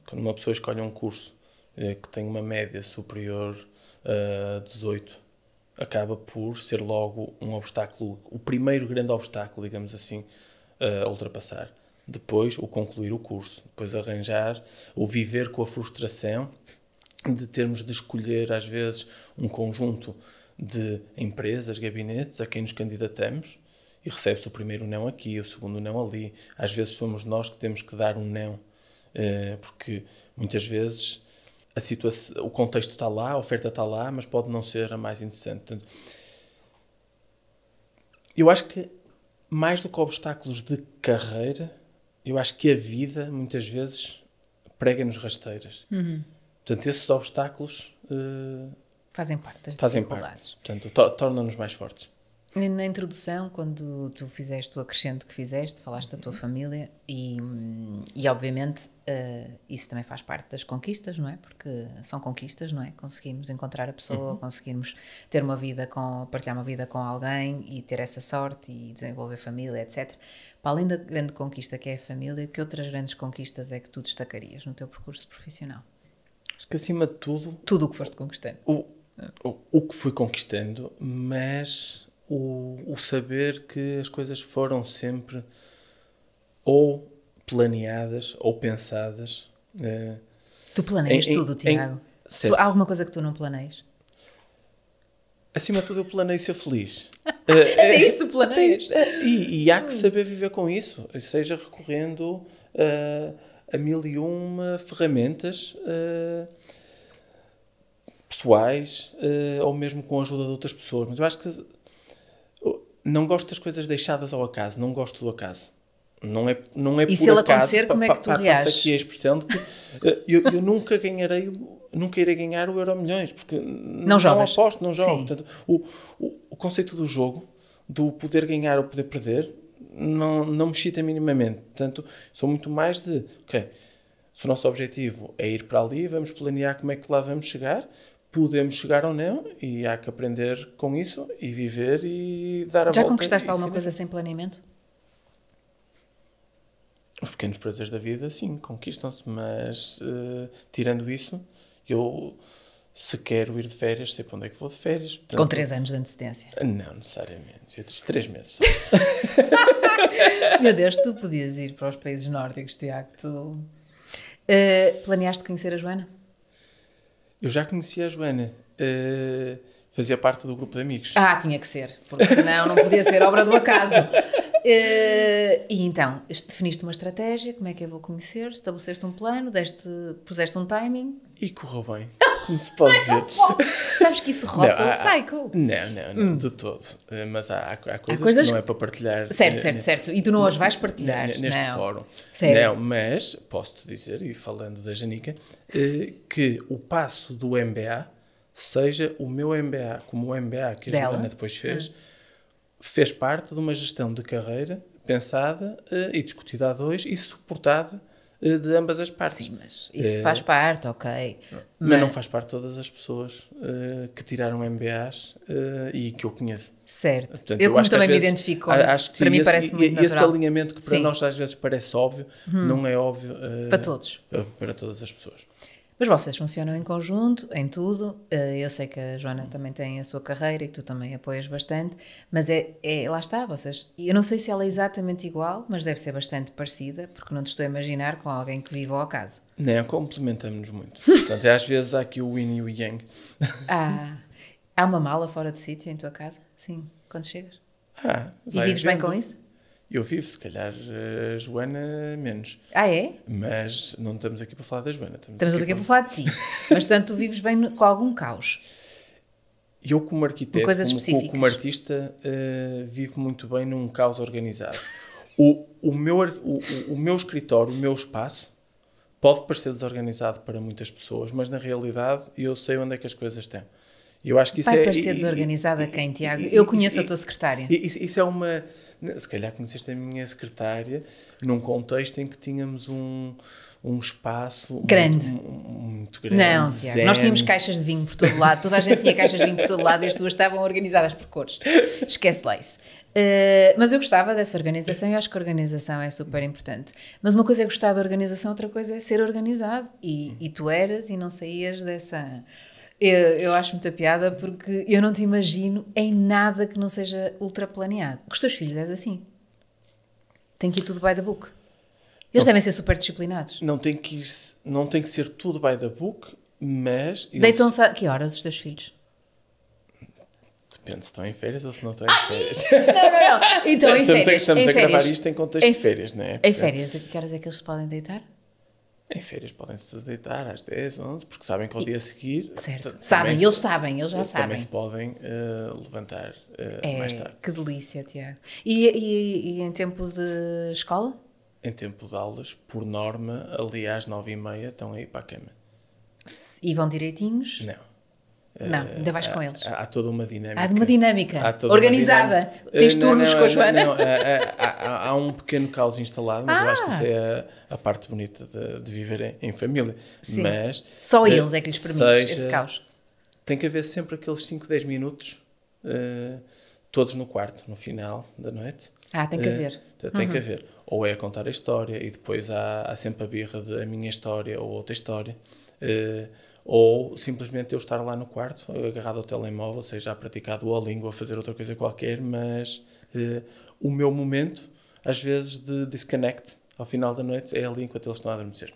C: Quando uma pessoa escolhe um curso que tem uma média superior a 18, acaba por ser logo um obstáculo, o primeiro grande obstáculo, digamos assim, a ultrapassar. Depois, o concluir o curso. Depois, arranjar, ou viver com a frustração de termos de escolher, às vezes, um conjunto de empresas, gabinetes, a quem nos candidatamos, e recebe-se o primeiro não aqui, o segundo não ali. Às vezes somos nós que temos que dar um não, porque muitas vezes a situação, o contexto está lá, a oferta está lá, mas pode não ser a mais interessante. Portanto, eu acho que, mais do que obstáculos de carreira, eu acho que a vida, muitas vezes, prega-nos rasteiras. Portanto, esses obstáculos
B: fazem parte das
C: fazem
B: dificuldades.
C: Parte. Portanto, tornam-nos mais fortes.
B: Na introdução, quando tu fizeste o acrescento que fizeste, falaste da tua família e obviamente isso também faz parte das conquistas, não é? Porque são conquistas, não é? Conseguimos encontrar a pessoa, conseguirmos ter uma vida partilhar uma vida com alguém e ter essa sorte e desenvolver família, etc. Para além da grande conquista que é a família, que outras grandes conquistas é que tu destacarias no teu percurso profissional?
C: Acho que acima de tudo...
B: Tudo o que foste conquistando.
C: O que fui conquistando, mas... O saber que as coisas foram sempre ou planeadas ou pensadas.
B: Tu planeias tudo, Tiago? Há alguma coisa que tu não planeias?
C: Acima de tudo, eu planeio ser feliz.
B: Até isso tu planeias?
C: E há que saber viver com isso, seja recorrendo a 1001 ferramentas pessoais ou mesmo com a ajuda de outras pessoas. Mas eu acho que não gosto das coisas deixadas ao acaso, não gosto do acaso. Não é por acaso.
B: E se ele acontecer, como é que tu reages?
C: Passa aqui a expressão de que eu nunca irei ganhar o Euromilhões, porque não aposto, não jogo. Portanto, o conceito do jogo, do poder ganhar ou poder perder, não me excita minimamente. Portanto, sou muito mais de, se o nosso objetivo é ir para ali, vamos planear como é que lá vamos chegar. Podemos chegar ou não, e há que aprender com isso e viver e dar a volta.
B: Já conquistaste alguma coisa sem planeamento?
C: Os pequenos prazeres da vida, sim, conquistam-se, mas tirando isso, eu, se quero ir de férias, sei para onde é que vou de férias. Portanto,
B: com 3 anos de antecedência?
C: Não, necessariamente. Devia ter 3 meses só.
B: Meu Deus, tu podias ir para os países nórdicos, Tiago. Tu planeaste conhecer a Joana?
C: Eu já conhecia a Joana, fazia parte do grupo de amigos.
B: Tinha que ser, porque senão não podia ser obra do acaso. E então, definiste uma estratégia, como é que eu vou conhecer, estabeleceste um plano, puseste um timing.
C: E correu bem, como se pode ver.
B: Sabes que isso roça o psycho.
C: Não, de todo. Mas há coisas que não é para partilhar.
B: Certo. E tu não as vais partilhar.
C: Neste fórum.
B: Sério?
C: Não, mas posso-te dizer, e falando da Janica, que o passo do MBA seja o meu MBA, como o MBA que a Joana depois fez parte de uma gestão de carreira pensada e discutida a dois e suportada de ambas as partes.
B: Sim, mas isso faz parte, ok.
C: Mas não faz parte de todas as pessoas que tiraram MBAs e que eu conheço.
B: Certo.
C: Portanto,
B: eu como também me identifico com isso. Para mim parece muito natural.
C: Esse alinhamento que para nós às vezes parece óbvio, não é óbvio
B: para todos.
C: Para todas as pessoas.
B: Mas vocês funcionam em conjunto, em tudo. Eu sei que a Joana também tem a sua carreira e que tu também apoias bastante, mas lá está, vocês... Eu não sei se ela é exatamente igual, mas deve ser bastante parecida, porque não te estou a imaginar com alguém que vive ao acaso.
C: Não, complementamos-nos muito. Portanto, às vezes há aqui o yin e o yang.
B: Há uma mala fora do sítio em tua casa? Sim, quando chegas? E vives bem com isso?
C: Eu vivo, se calhar, a Joana menos.
B: É?
C: Mas não estamos aqui para falar da Joana.
B: Estamos aqui para falar de ti. Mas, portanto, tu vives bem com algum caos?
C: Eu, como arquiteto, como artista, vivo muito bem num caos organizado. O meu escritório, o meu espaço, pode parecer desorganizado para muitas pessoas, mas na realidade eu sei onde é que as coisas estão. Eu acho que isso
B: vai parecer desorganizada a quem, Tiago? Eu conheço a tua secretária.
C: Isso é uma... Se calhar conheceste a minha secretária num contexto em que tínhamos um espaço
B: grande.
C: Muito grande.
B: Não, Tiago, nós tínhamos caixas de vinho por todo lado, toda a gente tinha caixas de vinho por todo lado e as duas estavam organizadas por cores. Esquece lá isso. Mas eu gostava dessa organização e acho que a organização é super importante. Mas uma coisa é gostar da organização, outra coisa é ser organizado. E tu eras e não saías dessa... Eu acho muita piada porque eu não te imagino em nada que não seja ultra planeado. Com os teus filhos és assim. Tem que ir tudo by the book. Eles devem ser super disciplinados.
C: Não tem que ser tudo by the book, mas...
B: Deitam-se a que horas os teus filhos?
C: Depende se estão em férias ou se não estão em férias.
B: Não. Então, em férias.
C: Estamos a gravar isto em contexto de férias, não é?
B: Em férias, a que horas é que eles se podem deitar?
C: Em férias podem-se deitar às 10, 11, porque sabem que ao dia a seguir...
B: Certo, sabem, eles já sabem.
C: Também se podem levantar mais tarde.
B: Que delícia, Tiago. E em tempo de escola?
C: Em tempo de aulas, por norma, ali às 9h30 estão a ir para a cama.
B: E vão direitinhos?
C: Não,
B: ainda vais com eles.
C: Há toda uma dinâmica.
B: Há uma dinâmica organizada. Tens turnos com a Joana?
C: Não, há um pequeno caos instalado, mas eu acho que isso é a parte bonita de viver em família.
B: Sim.
C: Mas,
B: só eles é que lhes permites esse caos.
C: Tem que haver sempre aqueles 5, 10 minutos, todos no quarto, no final da noite.
B: Tem que haver.
C: Tem que haver. Ou é a contar a história e depois há sempre a birra de a minha história ou outra história. Ou simplesmente eu estar lá no quarto, agarrado ao telemóvel, seja a praticar Duolingo ou a fazer outra coisa qualquer, mas o meu momento, às vezes, de disconnect ao final da noite é ali enquanto eles estão a adormecer.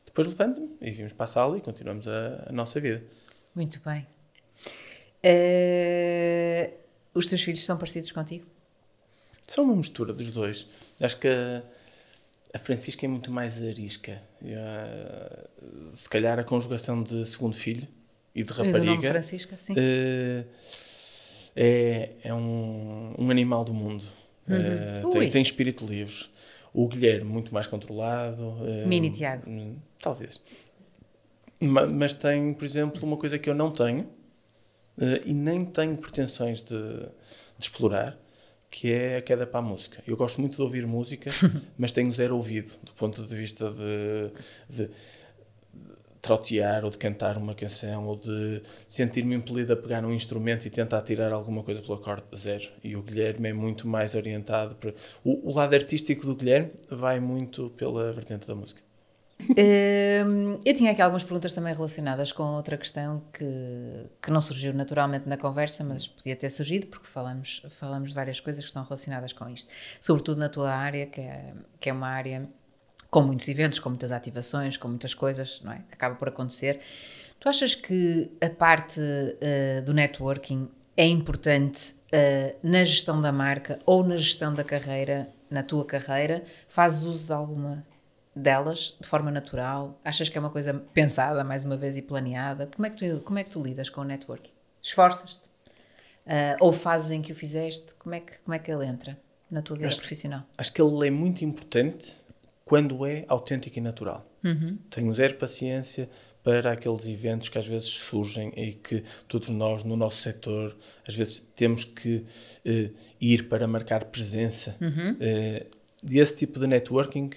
C: Depois levanto-me e vimos para a sala e continuamos a nossa vida.
B: Muito bem. Os teus filhos são parecidos contigo?
C: São uma mistura dos dois. Acho que a Francisca é muito mais arisca. Se calhar a conjugação de segundo filho e de rapariga.
B: E do nome Francisca, sim.
C: É um animal do mundo. Tem espírito livre. O Guilherme, muito mais controlado.
B: Mini Tiago.
C: Talvez. Mas tem, por exemplo, uma coisa que eu não tenho e nem tenho pretensões de explorar, que é a queda para a música. Eu gosto muito de ouvir música, mas tenho zero ouvido, do ponto de vista de trautear ou de cantar uma canção ou de sentir-me impelido a pegar num instrumento e tentar tirar alguma coisa pelo acorde, zero. E o Guilherme é muito mais orientado para... O lado artístico do Guilherme vai muito pela vertente da música.
B: Eu tinha aqui algumas perguntas também relacionadas com outra questão que não surgiu naturalmente na conversa, mas podia ter surgido porque falamos de várias coisas que estão relacionadas com isto, sobretudo na tua área, que é uma área com muitos eventos, com muitas ativações, com muitas coisas, não é? Que acaba por acontecer. Tu achas que a parte do networking é importante na gestão da marca ou na gestão da carreira, na tua carreira? Fazes uso de alguma delas de forma natural? Achas que é uma coisa pensada mais uma vez e planeada? Como é que tu lidas com o networking? Esforças-te? Ou fases em que o fizeste? Como é que ele entra na tua vida profissional?
C: Acho que ele é muito importante quando é autêntico e natural. Tenho zero paciência para aqueles eventos que às vezes surgem e que todos nós no nosso setor às vezes temos que ir para marcar presença. E esse tipo de networking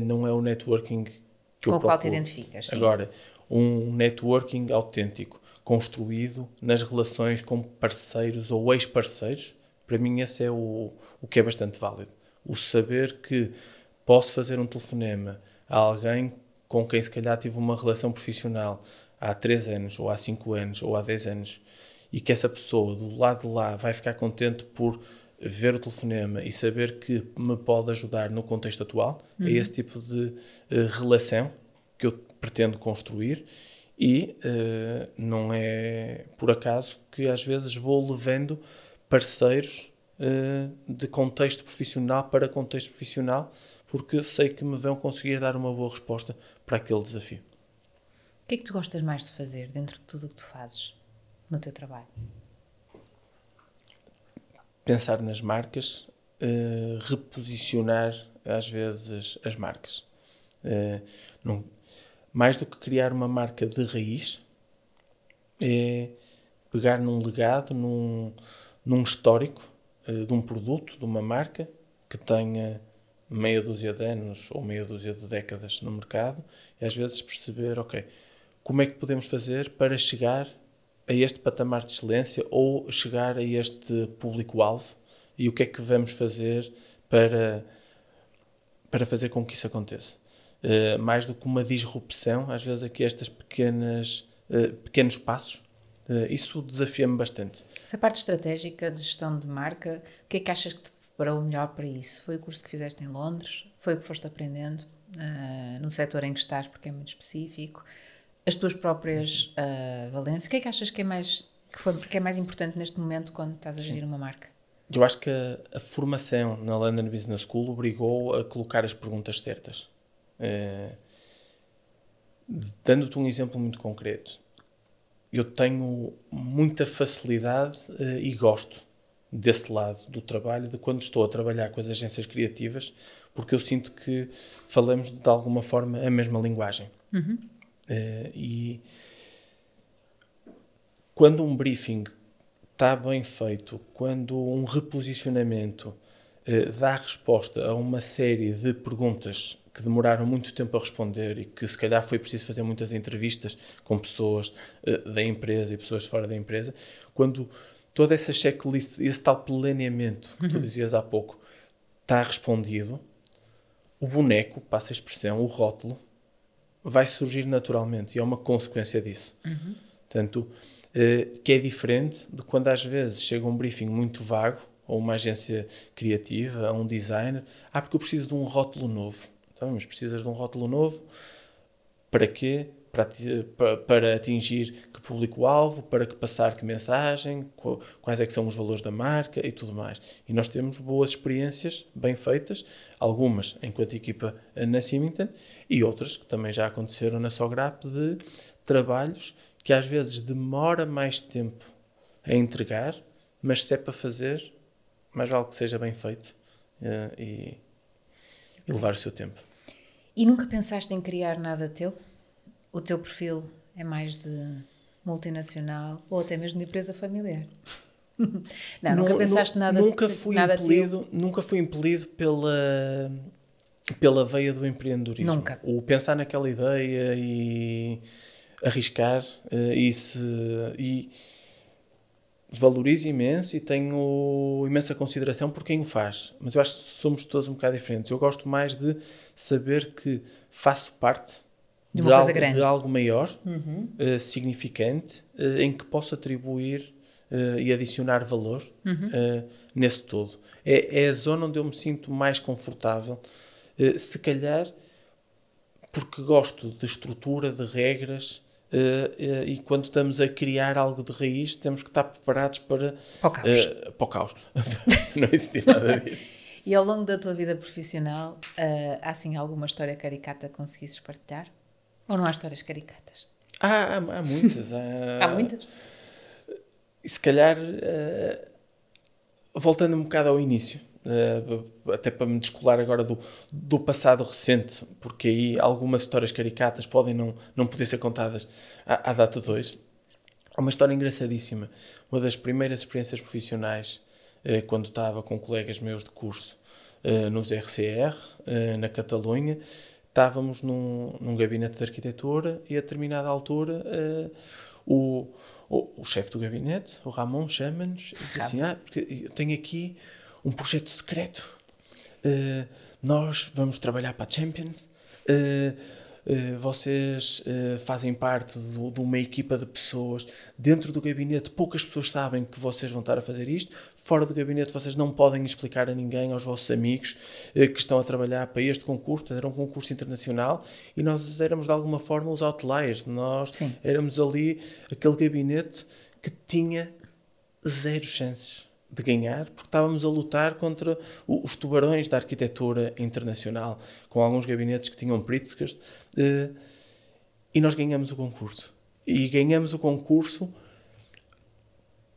C: não é o networking que eu procuro.
B: Com o qual te identificas, sim.
C: Agora, um networking autêntico, construído nas relações com parceiros ou ex-parceiros, para mim esse é o que é bastante válido. O saber que posso fazer um telefonema a alguém com quem se calhar tive uma relação profissional há 3 anos, ou há 5 anos, ou há 10 anos, e que essa pessoa do lado de lá vai ficar contente por ver o telefonema e saber que me pode ajudar no contexto atual. É esse tipo de relação que eu pretendo construir e não é por acaso que às vezes vou levando parceiros de contexto profissional para contexto profissional, porque sei que me vão conseguir dar uma boa resposta para aquele desafio.
B: O que é que tu gostas mais de fazer dentro de tudo o que tu fazes no teu trabalho?
C: Pensar nas marcas, reposicionar às vezes as marcas. Mais do que criar uma marca de raiz, é pegar num legado, num histórico de um produto, de uma marca que tenha meia dúzia de anos ou meia dúzia de décadas no mercado e às vezes perceber, ok, como é que podemos fazer para chegar a este patamar de excelência ou chegar a este público-alvo e o que é que vamos fazer para fazer com que isso aconteça. Mais do que uma disrupção, às vezes aqui estes pequenos passos, isso desafia-me bastante.
B: Essa parte estratégica de gestão de marca, o que é que achas que te preparou melhor para isso? Foi o curso que fizeste em Londres? Foi o que foste aprendendo no setor em que estás, porque é muito específico? As tuas próprias valências? O que é que achas que é mais importante neste momento quando estás a gerir uma marca?
C: Eu acho que a formação na London Business School obrigou a colocar as perguntas certas. Dando-te um exemplo muito concreto, eu tenho muita facilidade e gosto desse lado do trabalho, de quando estou a trabalhar com as agências criativas, porque eu sinto que falamos de alguma forma a mesma linguagem.
B: Uhum.
C: E quando um briefing está bem feito, quando um reposicionamento dá resposta a uma série de perguntas que demoraram muito tempo a responder e que se calhar foi preciso fazer muitas entrevistas com pessoas da empresa e pessoas fora da empresa, quando toda essa checklist, esse tal planeamento que tu dizias há pouco, está respondido, o boneco, passa a expressão, o rótulo, vai surgir naturalmente e é uma consequência disso. Portanto, que é diferente de quando às vezes chega um briefing muito vago, ou uma agência criativa, um designer, porque eu preciso de um rótulo novo. Então, mas precisas de um rótulo novo para quê? Para atingir que público-alvo, para que passar que mensagem, quais é que são os valores da marca e tudo mais. E nós temos boas experiências bem feitas, algumas enquanto equipa na Symington e outras que também já aconteceram na Sograp, de trabalhos que às vezes demora mais tempo a entregar, mas se é para fazer, mais vale que seja bem feito e levar o seu tempo.
B: E nunca pensaste em criar nada teu? O teu perfil é mais de multinacional ou até mesmo de empresa familiar? Nunca pensaste nada teu?
C: Nunca fui impelido pela veia do empreendedorismo.
B: Nunca.
C: O pensar naquela ideia e arriscar e valorizo imenso e tenho imensa consideração por quem o faz, mas eu acho que somos todos um bocado diferentes. Eu gosto mais de saber que faço parte de algo maior, significante, em que posso atribuir e adicionar valor nesse todo. É a zona onde eu me sinto mais confortável, se calhar porque gosto de estrutura, de regras, e quando estamos a criar algo de raiz temos que estar preparados para o caos. Não existe nada disso.
B: E ao longo da tua vida profissional, há assim alguma história caricata que conseguisses partilhar? Ou não há histórias caricatas?
C: Há muitas.
B: Há muitas?
C: E se calhar, voltando um bocado ao início, até para me descolar agora do passado recente, porque aí algumas histórias caricatas podem não poder ser contadas à data de hoje. Há uma história engraçadíssima. Uma das primeiras experiências profissionais, quando estava com colegas meus de curso nos RCR, na Catalunha, estávamos num gabinete de arquitetura e a determinada altura o chefe do gabinete, o Ramon, chama-nos e diz assim, porque eu tenho aqui um projeto secreto. Nós vamos trabalhar para a Champions. Vocês fazem parte de uma equipa de pessoas. Dentro do gabinete, poucas pessoas sabem que vocês vão estar a fazer isto. Fora do gabinete, vocês não podem explicar a ninguém, aos vossos amigos que estão a trabalhar para este concurso. Era um concurso internacional e nós éramos, de alguma forma, os outliers. Nós éramos ali aquele gabinete que tinha zero chances de ganhar, porque estávamos a lutar contra os tubarões da arquitetura internacional, com alguns gabinetes que tinham Pritzkers, e nós ganhamos o concurso. E ganhamos o concurso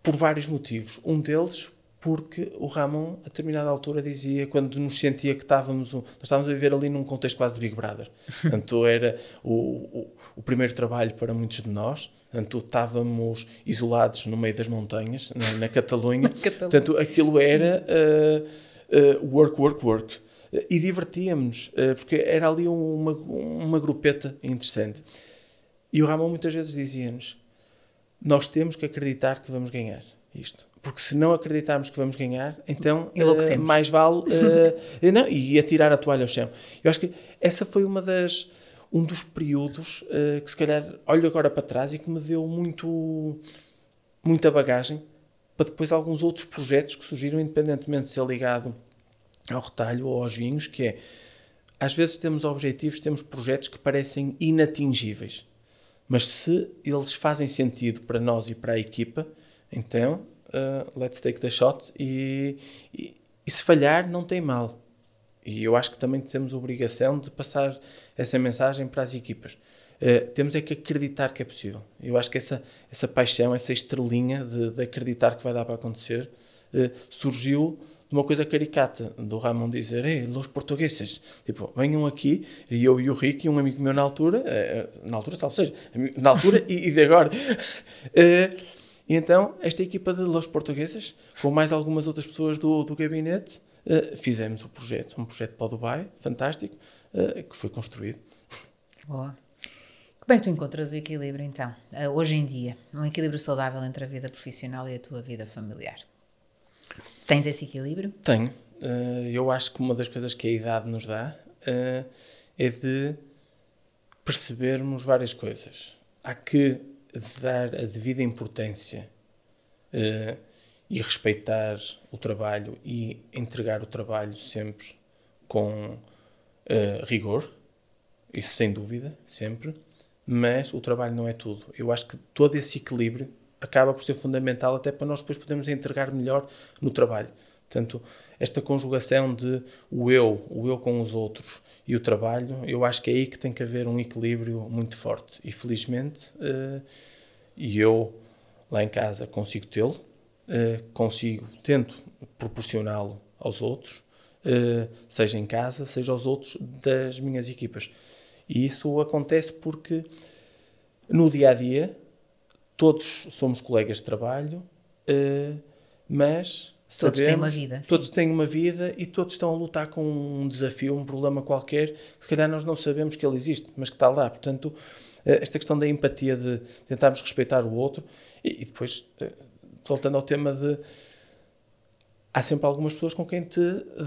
C: por vários motivos. Um deles, porque o Ramon, a determinada altura, dizia, quando nos sentia que nós estávamos a viver ali num contexto quase de Big Brother. Portanto, era o primeiro trabalho para muitos de nós. Portanto, estávamos isolados no meio das montanhas, na Catalunha. Portanto, aquilo era work. E divertíamos, porque era ali uma grupeta interessante. E o Ramon muitas vezes dizia-nos, nós temos que acreditar que vamos ganhar isto. Porque se não acreditarmos que vamos ganhar, então mais vale e atirar a toalha ao chão. Eu acho que essa foi um dos períodos que se calhar olho agora para trás e que me deu muita bagagem para depois alguns outros projetos que surgiram, independentemente de ser ligado ao retalho ou aos vinhos, que é, às vezes temos objetivos, temos projetos que parecem inatingíveis, mas se eles fazem sentido para nós e para a equipa, então let's take the shot e se falhar não tem mal. E eu acho que também temos a obrigação de passar essa mensagem para as equipas. Temos é que acreditar que é possível. Eu acho que essa paixão, essa estrelinha de acreditar que vai dar para acontecer, surgiu de uma coisa caricata, do Ramon dizer, los portugueses, tipo, venham aqui, e eu e o Rico, e um amigo meu na altura, e de agora. E então, esta equipa de los portugueses, com mais algumas outras pessoas do gabinete, fizemos um projeto para o Dubai, fantástico, que foi construído.
B: Boa. Como é que tu encontras o equilíbrio, então, hoje em dia, um equilíbrio saudável entre a vida profissional e a tua vida familiar? Tens esse equilíbrio?
C: Tenho. Eu acho que uma das coisas que a idade nos dá é de percebermos várias coisas. Há que dar a devida importância e respeitar o trabalho e entregar o trabalho sempre com rigor, isso sem dúvida, sempre, mas o trabalho não é tudo. Eu acho que todo esse equilíbrio acaba por ser fundamental até para nós depois podermos entregar melhor no trabalho. Portanto, esta conjugação de o eu com os outros e o trabalho, eu acho que é aí que tem que haver um equilíbrio muito forte. E felizmente, eu lá em casa consigo tê-lo, tento proporcioná-lo aos outros, seja em casa, seja aos outros das minhas equipas. E isso acontece porque no dia-a-dia todos somos colegas de trabalho, mas
B: todos têm uma vida.
C: Todos têm uma vida e todos estão a lutar com um desafio, um problema qualquer, que se calhar nós não sabemos que ele existe, mas que está lá. Portanto, esta questão da empatia, de tentarmos respeitar o outro, e depois, voltando ao tema há sempre algumas pessoas com quem te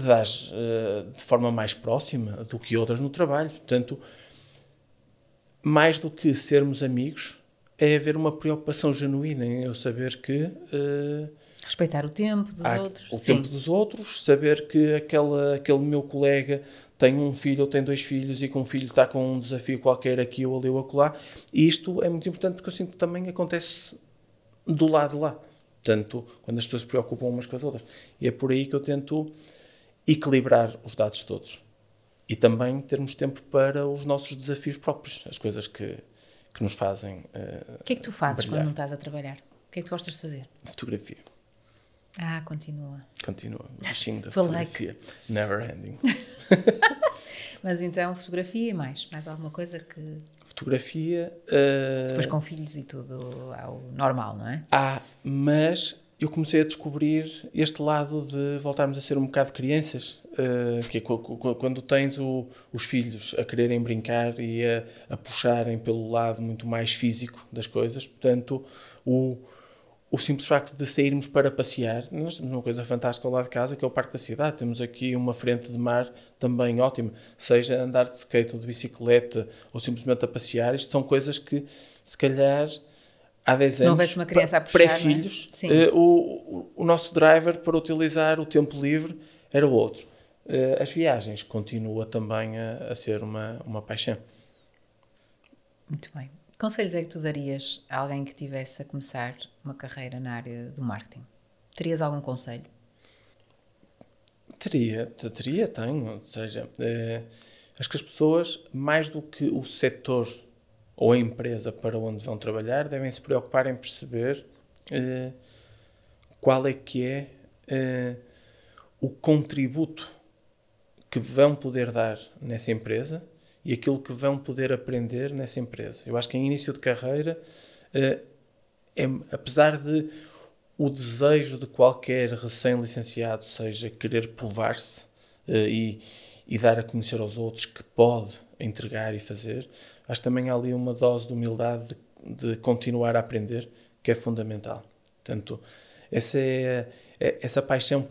C: dás de forma mais próxima do que outras no trabalho. Portanto, mais do que sermos amigos, é haver uma preocupação genuína em eu saber que...
B: respeitar o tempo dos outros.
C: O tempo dos outros, saber que aquele meu colega tem um filho ou tem 2 filhos e que um filho está com um desafio qualquer aqui ou ali ou acolá. E isto é muito importante porque eu sinto que também acontece do lado de lá. Portanto, quando as pessoas se preocupam umas com as outras. E é por aí que eu tento equilibrar os dados todos. E também termos tempo para os nossos desafios próprios, as coisas que nos fazem
B: O que é que tu fazes
C: brilhar.
B: quando não estás a trabalhar? O que é que tu gostas de fazer?
C: Fotografia.
B: Continua.
C: O bichinho da
B: Foi
C: fotografia. Never ending.
B: Mas então, fotografia e mais alguma coisa que...
C: Fotografia...
B: Depois com filhos e tudo ao normal, não é?
C: Mas eu comecei a descobrir este lado de voltarmos a ser um bocado crianças, que é quando tens os filhos a quererem brincar e a puxarem pelo lado muito mais físico das coisas. Portanto, o simples facto de sairmos para passear, nós temos uma coisa fantástica ao lado de casa, que é o Parque da Cidade. Temos aqui uma frente de mar também ótima, seja andar de skate ou de bicicleta ou simplesmente a passear. Isto são coisas que, se calhar, há 10 anos,
B: se não houvesse uma criança a puxar,
C: pré-filhos, o nosso driver para utilizar o tempo livre era o outro. As viagens continua também a ser uma paixão.
B: Muito bem. Que conselhos é que tu darias a alguém que estivesse a começar uma carreira na área do marketing? Terias algum conselho?
C: Tenho. Ou seja, acho que as pessoas, mais do que o setor ou a empresa para onde vão trabalhar, devem se preocupar em perceber qual é que é o contributo que vão poder dar nessa empresa e aquilo que vão poder aprender nessa empresa. Eu acho que em início de carreira, apesar de o desejo de qualquer recém-licenciado seja querer provar-se e dar a conhecer aos outros que pode entregar e fazer, acho que também há ali uma dose de humildade de continuar a aprender, que é fundamental. Portanto, essa paixão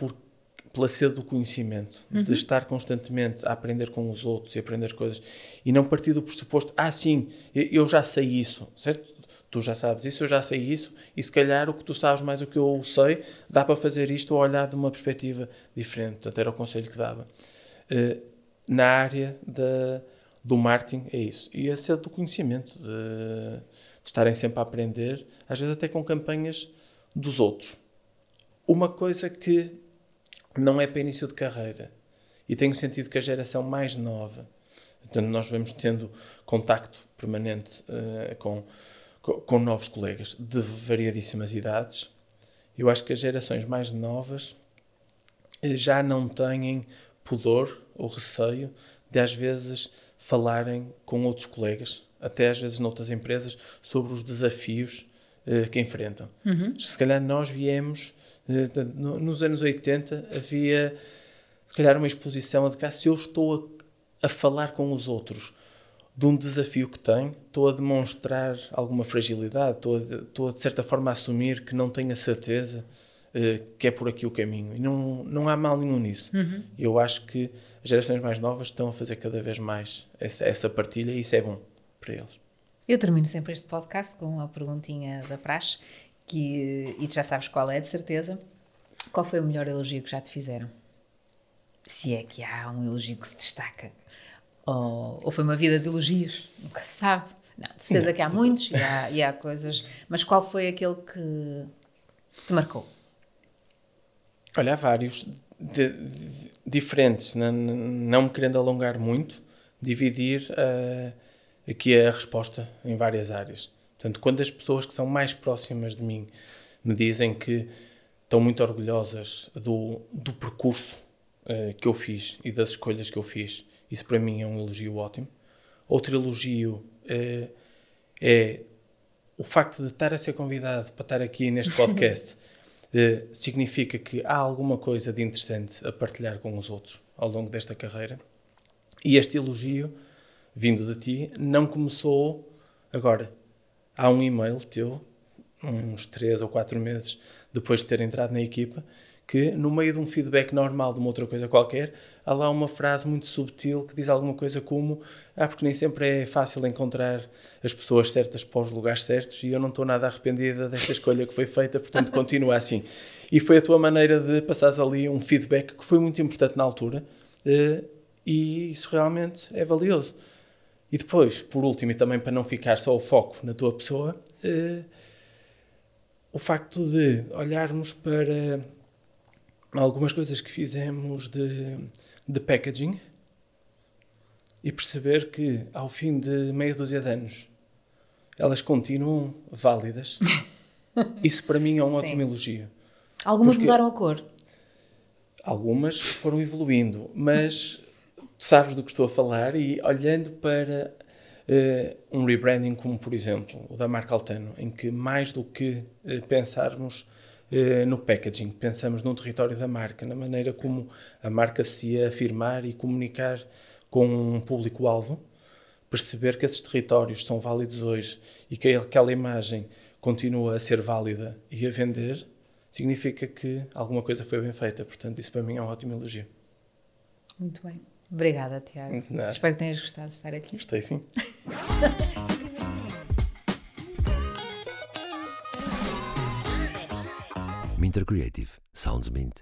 C: pela sede do conhecimento, de estar constantemente a aprender com os outros e aprender coisas, e não partir do pressuposto, sim, eu já sei isso, certo? Tu já sabes isso, eu já sei isso, e se calhar o que tu sabes mais do que eu sei, dá para fazer isto ou olhar de uma perspectiva diferente. Portanto, era o conselho que dava. Na área do marketing é isso. E a sede do conhecimento, de estarem sempre a aprender, às vezes até com campanhas dos outros. Uma coisa que não é para início de carreira, e tenho sentido que a geração mais nova, portanto, nós vamos tendo contacto permanente com novos colegas de variadíssimas idades. Eu acho que as gerações mais novas já não têm pudor ou receio de às vezes falarem com outros colegas, até às vezes noutras empresas, sobre os desafios que enfrentam. Se calhar nós viemos, nos anos 80 havia se calhar uma exposição de que se eu estou a falar com os outros de um desafio que tenho, estou a demonstrar alguma fragilidade, estou a de certa forma a assumir que não tenho a certeza que é por aqui o caminho. E não há mal nenhum nisso. Eu acho que as gerações mais novas estão a fazer cada vez mais essa partilha e isso é bom para eles.
B: Eu termino sempre este podcast com uma perguntinha da praxe, e tu já sabes qual é, de certeza. Qual foi o melhor elogio que já te fizeram? Se é que há um elogio que se destaca. Ou foi uma vida de elogios? Nunca se sabe. Não, de certeza que há muitos e há coisas. Mas qual foi aquele que te marcou?
C: Olha, há vários diferentes. Não me querendo alongar muito, dividir aqui a resposta em várias áreas. Portanto, quando as pessoas que são mais próximas de mim me dizem que estão muito orgulhosas do percurso que eu fiz e das escolhas que eu fiz, isso para mim é um elogio ótimo. Outro elogio é o facto de estar a ser convidado para estar aqui neste podcast. Significa que há alguma coisa de interessante a partilhar com os outros ao longo desta carreira. E este elogio, vindo de ti, não começou agora. Há um e-mail teu, uns 3 ou 4 meses depois de ter entrado na equipa, que no meio de um feedback normal de uma outra coisa qualquer, há lá uma frase muito subtil que diz alguma coisa como porque nem sempre é fácil encontrar as pessoas certas para os lugares certos e eu não estou nada arrependida desta escolha que foi feita, portanto continua assim. E foi a tua maneira de passares ali um feedback que foi muito importante na altura e isso realmente é valioso. E depois, por último, e também para não ficar só o foco na tua pessoa, o facto de olharmos para algumas coisas que fizemos de packaging e perceber que, ao fim de meia dúzia de anos, elas continuam válidas. Isso para mim é um ótimo elogio.
B: Algumas mudaram a cor.
C: Algumas foram evoluindo, mas tu sabes do que estou a falar e olhando para um rebranding como, por exemplo, o da marca Altano, em que mais do que pensarmos no packaging, pensamos no território da marca, na maneira como a marca se ia afirmar e comunicar com um público-alvo, perceber que esses territórios são válidos hoje e que aquela imagem continua a ser válida e a vender, significa que alguma coisa foi bem feita. Portanto, isso para mim é um ótimo elogio.
B: Muito bem. Obrigada, Tiago. Espero que tenhas gostado de estar aqui.
C: Gostei, sim.
A: Minter Creative. Sounds Mint.